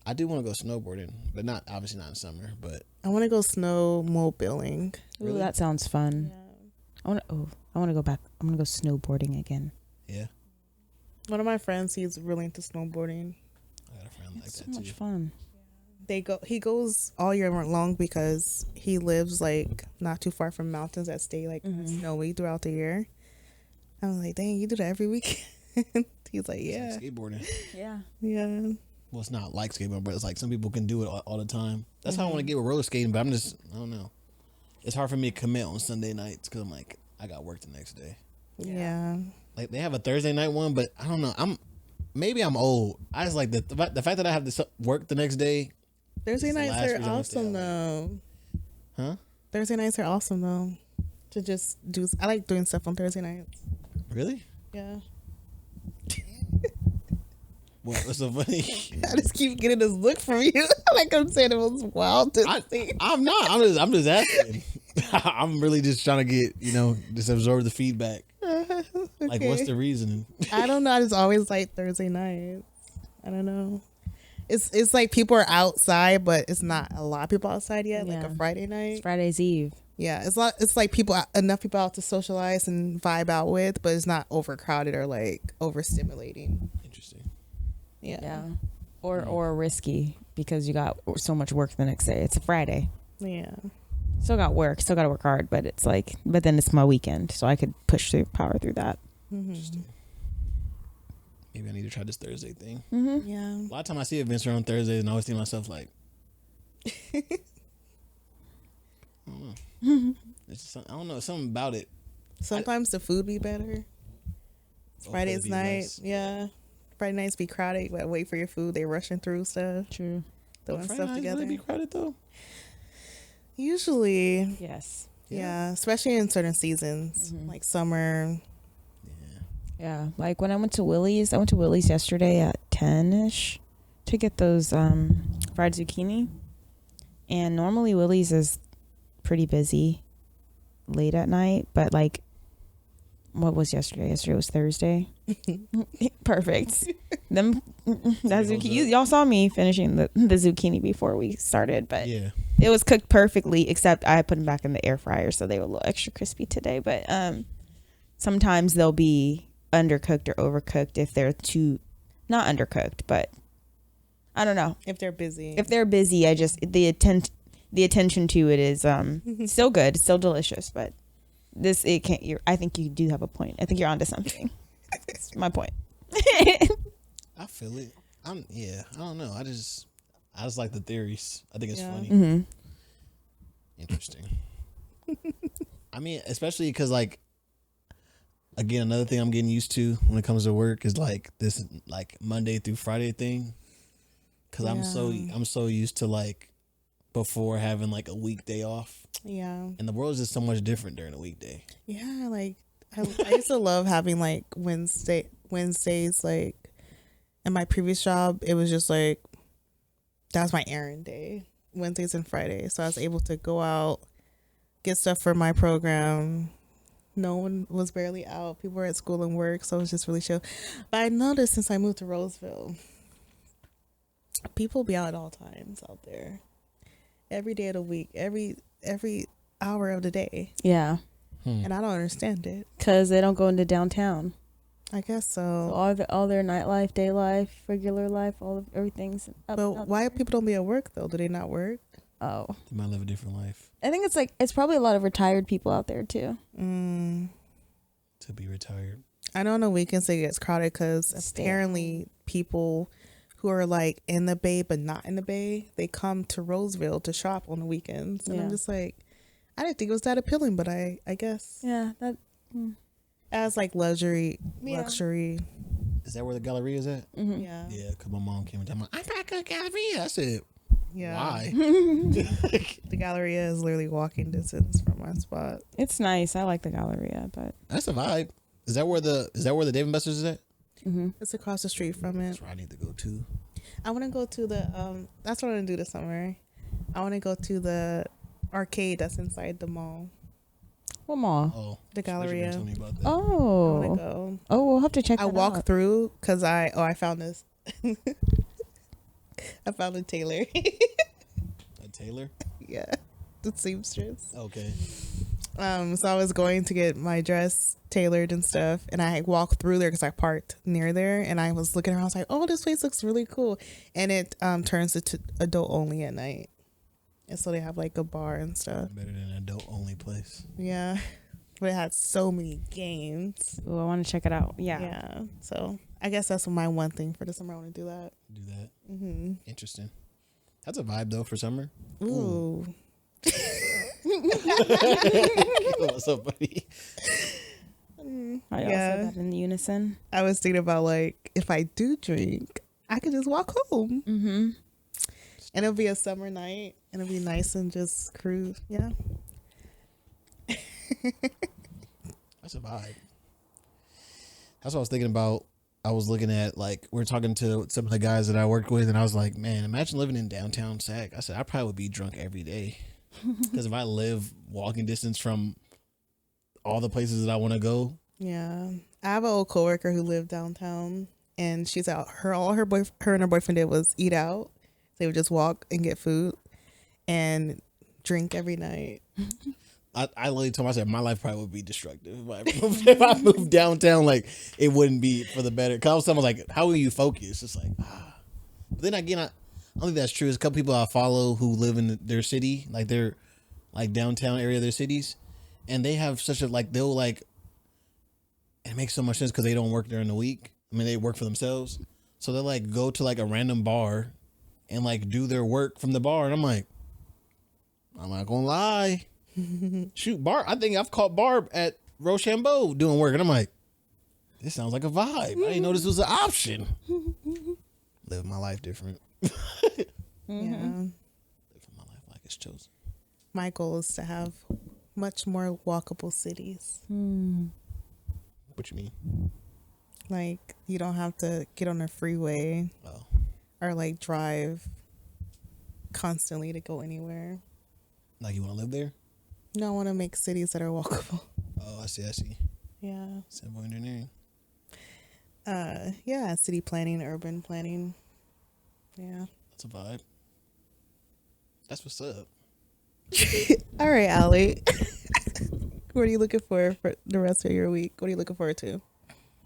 I do want to go snowboarding, but obviously not in summer. But I want to go snowmobiling. Ooh, that sounds fun. I want to go back. I want to go snowboarding again. yeah, One of my friends, he's really into snowboarding. I got a friend like It's so that much too. fun. he goes all year long because he lives like not too far from mountains that stay like snowy throughout the year. I was like, dang, you do that every week? He's like, yeah. It's like skateboarding. Yeah. Yeah. Well, it's not like skateboarding, but it's like some people can do it all the time. That's how I want to get with roller skating, but I don't know. It's hard for me to commit on Sunday nights because I'm like, I got work the next day. Yeah. Like they have a Thursday night one, but I don't know. Maybe I'm old. I just like the fact that I have to work the next day. Thursday nights last are reason I stay awesome out though. Huh? Thursday nights are awesome though. To just do, I like doing stuff on Thursday nights. Really? Yeah. What's so funny? I just keep getting this look from you. Like I'm saying it was wild to see. I'm not. I'm just asking. I'm really just trying to get, just absorb the feedback. Like, what's the reasoning? I don't know. I just always like Thursday nights. I don't know. It's like people are outside, but it's not a lot of people outside yet. Like a Friday night. It's Friday's Eve. Yeah, it's like enough people out to socialize and vibe out with, but it's not overcrowded or like overstimulating. Interesting. Yeah. Or risky because you got so much work the next day. It's a Friday. Yeah. Still got work. Still got to work hard, but it's like, but then it's my weekend, so I could power through that. Interesting. Maybe I need to try this Thursday thing. Yeah. A lot of time I see events around Thursdays, and I always think to myself like, I don't know. I don't know. Something about it. Sometimes the food be better. Friday's be night, less. yeah. Friday nights be crowded. You gotta wait for your food. They rushing through stuff. True. Throwing Friday stuff nights together. really be crowded though. Usually, Yes. yeah, especially in certain seasons, like summer. Yeah. Like when I went to Willie's yesterday at 10ish to get those fried zucchini. And normally Willie's is pretty busy late at night, but like, what was yesterday? Yesterday was Thursday. Perfect. That zucchini. Y'all saw me finishing the zucchini before we started, but Yeah. it was cooked perfectly. Except I put them back in the air fryer, so they were a little extra crispy today. But sometimes they'll be undercooked or overcooked if they're not undercooked, but I don't know. If they're busy. If they're busy, the attention to it is still good, still delicious, but I think you do have a point. I think you're onto something. That's my point. I feel it. I don't know. I just like the theories. I think it's funny. Interesting. I mean, especially because like, again, another thing I'm getting used to when it comes to work is like this like Monday through Friday thing. Cause I'm so used to like before having like a weekday off. Yeah. And the world is just so much different during a weekday. Yeah, like I used to love having like Wednesdays. Like in my previous job, it was just like that was my errand day, Wednesdays and Fridays. So I was able to go out, get stuff for my program. No one was barely out. People were at school and work, so it was just really chill. But I noticed since I moved to Roseville, people be out at all times out there, every day of the week, every hour of the day. Yeah. And I don't understand it. Because they don't go into downtown. I guess So so. all their nightlife, day life, regular life, everything's up. But why people don't be at work though? Do they not work? Oh. They might live a different life. I think it's probably a lot of retired people out there too. To be retired. I know on the weekends it gets crowded because apparently people who are like in the Bay but not in the Bay, they come to Roseville to shop on the weekends. And I'm just like, I didn't think it was that appealing, but I guess. Yeah. As like luxury. Is that where the Galleria is at? Yeah. Yeah, because my mom came and told me, I got to Galleria. I said, Yeah. why? The Galleria is literally walking distance from my spot. It's nice. I like the Galleria, but That's a vibe. Is that where the Dave & Buster's is at? It's across the street from it. That's where I need to go to. I want to go to the that's what I want to do this summer. I want to go to the arcade that's inside the mall. what mall? Oh, The Galleria. Told me about that. I want to Oh. go. Oh, we'll have to check I that walked out. through because I found this. I found a tailor. A Taylor? Yeah, the seamstress. Okay. So I was going to get my dress tailored and stuff, and I walked through there because I parked near there, and I was looking around. I was like, "Oh, this place looks really cool," and it turns to adult only at night, and so they have like a bar and stuff. Better than an adult only place. Yeah, but it had so many games. Ooh, I want to check it out. Yeah. Yeah, so I guess that's my one thing for the summer. I want to do that. Do that. Mm-hmm. Interesting. That's a vibe though for summer. Ooh. What's up, buddy? I Yeah. also got in unison. I was thinking about like if I do drink, I could just walk home. Mm-hmm. And it'll be a summer night, and it'll be nice and just cruise. Yeah. That's a vibe. That's what I was thinking about. I was looking at, like, we are talking to some of the guys that I work with, and I was like, man, imagine living in downtown Sac. I said, I probably would be drunk every day. Because if I live walking distance from all the places that I want to go. Yeah. I have an old coworker who lived downtown, and she's out. Her and her boyfriend did was eat out. They would just walk and get food and drink every night. I literally told myself my life probably would be destructive if I moved downtown. Like, it wouldn't be for the better. Because I was someone like, how will you focus? It's like, But then again, I don't think that's true. There's a couple people I follow who live in their city, like their like downtown area of their cities, and they have such a like they'll like. And it makes so much sense because they don't work during the week. I mean, they work for themselves, so they like go to like a random bar, and like do their work from the bar. And I'm like, I'm not gonna lie. Shoot, Barb. I think I've caught Barb at Rochambeau doing work, and I'm like, this sounds like a vibe. I didn't know this was an option. Live my life different. Yeah. Live my life like it's chosen. My goal is to have much more walkable cities. What you mean? Like, you don't have to get on a freeway Oh, or like drive constantly to go anywhere. like you want to live there? No, I want to make cities that are walkable. Oh, I see. Yeah. Civil engineering. Yeah, city planning, urban planning. Yeah. That's a vibe. That's what's up. All right, Allie. What are you looking for the rest of your week? What are you looking forward to?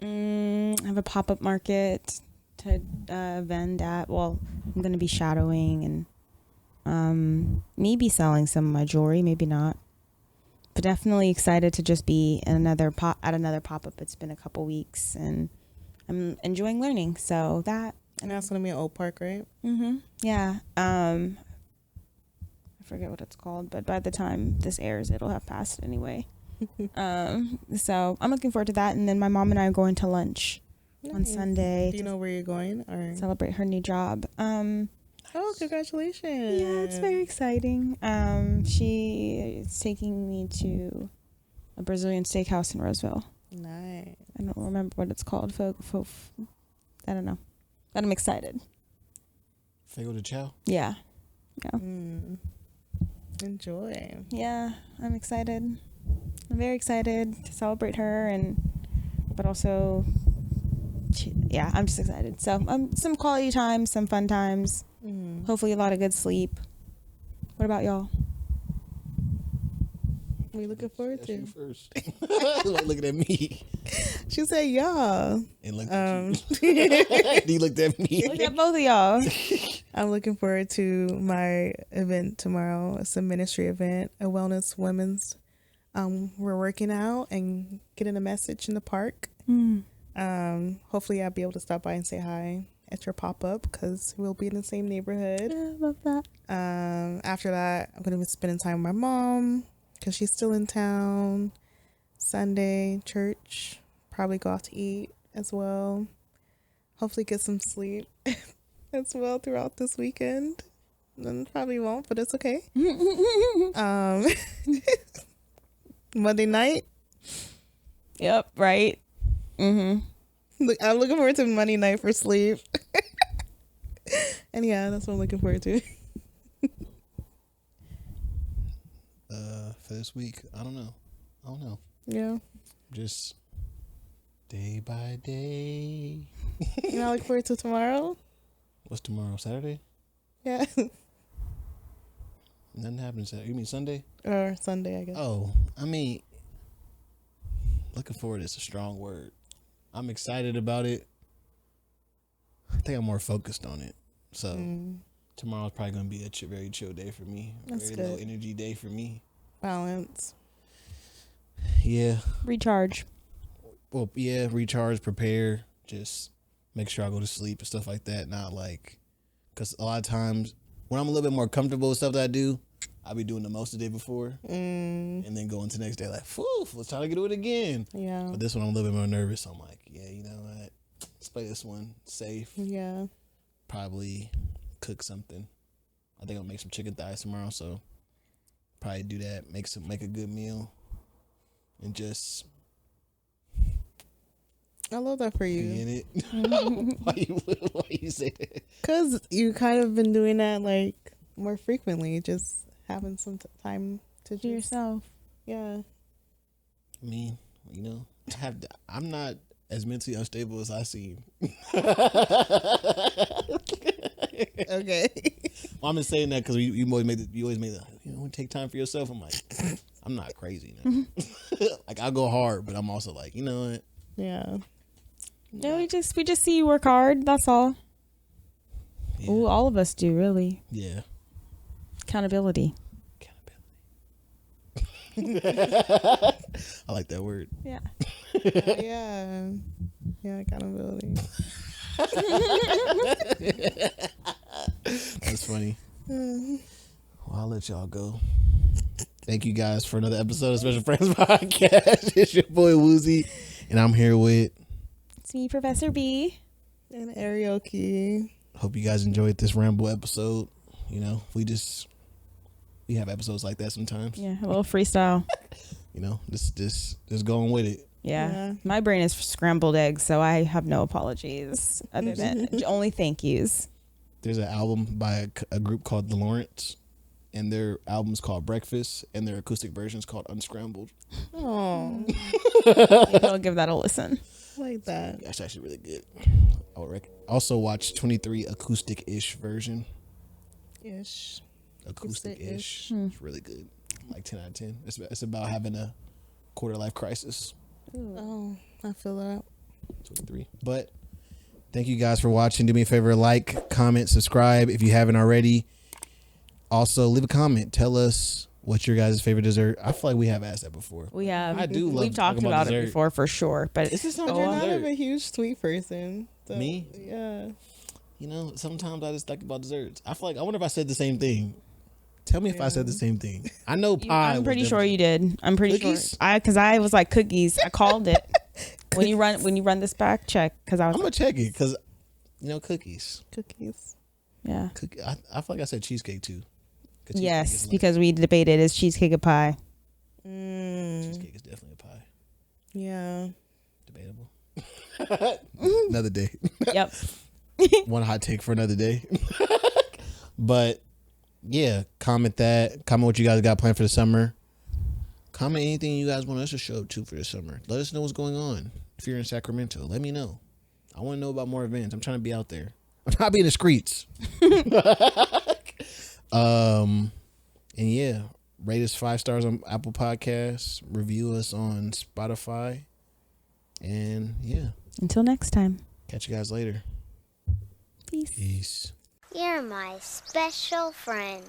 I have a pop-up market to vend at. Well, I'm going to be shadowing and maybe selling some of my jewelry, maybe not. But definitely excited to just be at another pop-up. It's been a couple weeks and I'm enjoying learning. So that. And that's going to be at Oak Park, right? Mm-hmm. Yeah. I forget what it's called, but by the time this airs, it'll have passed anyway. So I'm looking forward to that. And then my mom and I are going to lunch on Nice. Sunday Do you know where you're going? Or celebrate her new job. Oh, congratulations. Yeah, it's very exciting. She is taking me to a Brazilian steakhouse in Roseville. Nice. I don't remember what it's called. I don't know. But I'm excited. Fago de Chow. Yeah. Enjoy. Yeah, I'm excited. I'm very excited to celebrate her but also I'm just excited. So some quality time, some fun times. Hopefully a lot of good sleep. What about y'all? What are you looking forward That's to? you first. Like looking at me. She said, "Yeah." And looked at you. You looked at me. Look at both of y'all. I'm looking forward to my event tomorrow. It's a ministry event, a wellness women's. We're working out and getting a message in the park. Hopefully I'll be able to stop by and say hi at your pop-up because we'll be in the same neighborhood. Yeah, I love that. After that, I'm going to be spending time with my mom because she's still in town. Sunday, church, probably go out to eat as well. Hopefully get some sleep as well throughout this weekend. And probably won't, but it's okay. Monday night. Yep, right. Look, I'm looking forward to Monday night for sleep. And yeah, that's what I'm looking forward to. For this week, I don't know. Yeah. Just day by day. You know, I look forward to tomorrow. What's tomorrow? Saturday? Yeah. Nothing happens Saturday. You mean Sunday? Or Sunday, I guess. Oh, I mean, looking forward is a strong word. I'm excited about it. I think I'm more focused on it. So tomorrow's probably going to be a very chill day for me. That's Very low good. energy day for me. Balance. Yeah. Recharge. Well, yeah, recharge, prepare, just make sure I go to sleep and stuff like that. Not like, because a lot of times when I'm a little bit more comfortable with stuff that I do, I'll be doing the most the day before. And then go into the next day like, phew, let's try to do it again. Yeah. But this one I'm a little bit more nervous. So I'm like, yeah, you know what? Let's play this one safe. Yeah. Probably cook something. I think I'll make some chicken thighs tomorrow. So probably do that. Make a good meal. And just I love that for be you. in it. Why you say that? Because you kind of been doing that like more frequently, just having some time to To yourself. Yeah. I mean, you know, I'm not as mentally unstable as I seem. Okay. Well, I'm just saying that because you always made the you know, take time for yourself. I'm like, I'm not crazy now. Like I go hard, but I'm also like, you know what? Yeah. No, we just see you work hard. That's all. Yeah. Ooh, all of us do, really. Yeah. Accountability. I like that word. Yeah. Yeah. Yeah, accountability. That's funny. Well, I'll let y'all go. Thank you guys for another episode of Special Friends Podcast. It's your boy Wuzi, and I'm here with. It's me, Professor B. And Earoke. Hope you guys enjoyed this ramble episode. You know, we have episodes like that sometimes. Yeah, a little freestyle. You know, just going with it. Yeah. My brain is scrambled eggs, so I have no apologies other than only thank yous. There's an album by a group called The Lawrence, and their album's called Breakfast, and their acoustic version's called Unscrambled. Oh, Maybe I'll give that a listen. I like that. That's actually really good. I would also watch 23 acoustic-ish version. Ish. Acoustic-ish. It's really good. Like 10 out of 10. It's about having a quarter-life crisis. Oh, I feel that. 23. But thank you guys for watching. Do me a favor, like, comment, subscribe if you haven't already. Also, leave a comment. Tell us what's your guys' favorite dessert. I feel like we have asked that before. We have. I do love We've talked talking about about it dessert. before for sure, but Is this not But your you're not dessert? a huge sweet person. So, Me? Yeah. You know, sometimes I just think about desserts. I feel like I wonder if I said the same thing. Tell me if I said the same thing. I know pie. I'm was pretty sure definitely- you did. I'm pretty Cookies? sure. Because I was like cookies. I called it. when you run this back, check. Because I was I'm gonna check it because you know cookies. Cookies. yeah. I feel like I said cheesecake too. 'Cause cheesecake Yes, is like- because we debated is cheesecake a pie. cheesecake is definitely a pie. Yeah. Debatable. Another day. Yep. One hot take for another day. But yeah, comment that. Comment what you guys got planned for the summer. Comment anything you guys want us to show up to for the summer. Let us know what's going on. If you're in Sacramento, let me know. I want to know about more events. I'm trying to be out there. I'm trying to be in the streets. And yeah, rate us 5 stars on Apple Podcasts. Review us on Spotify. And yeah, Until next time. catch you guys later. Peace. Peace. You're my special friend.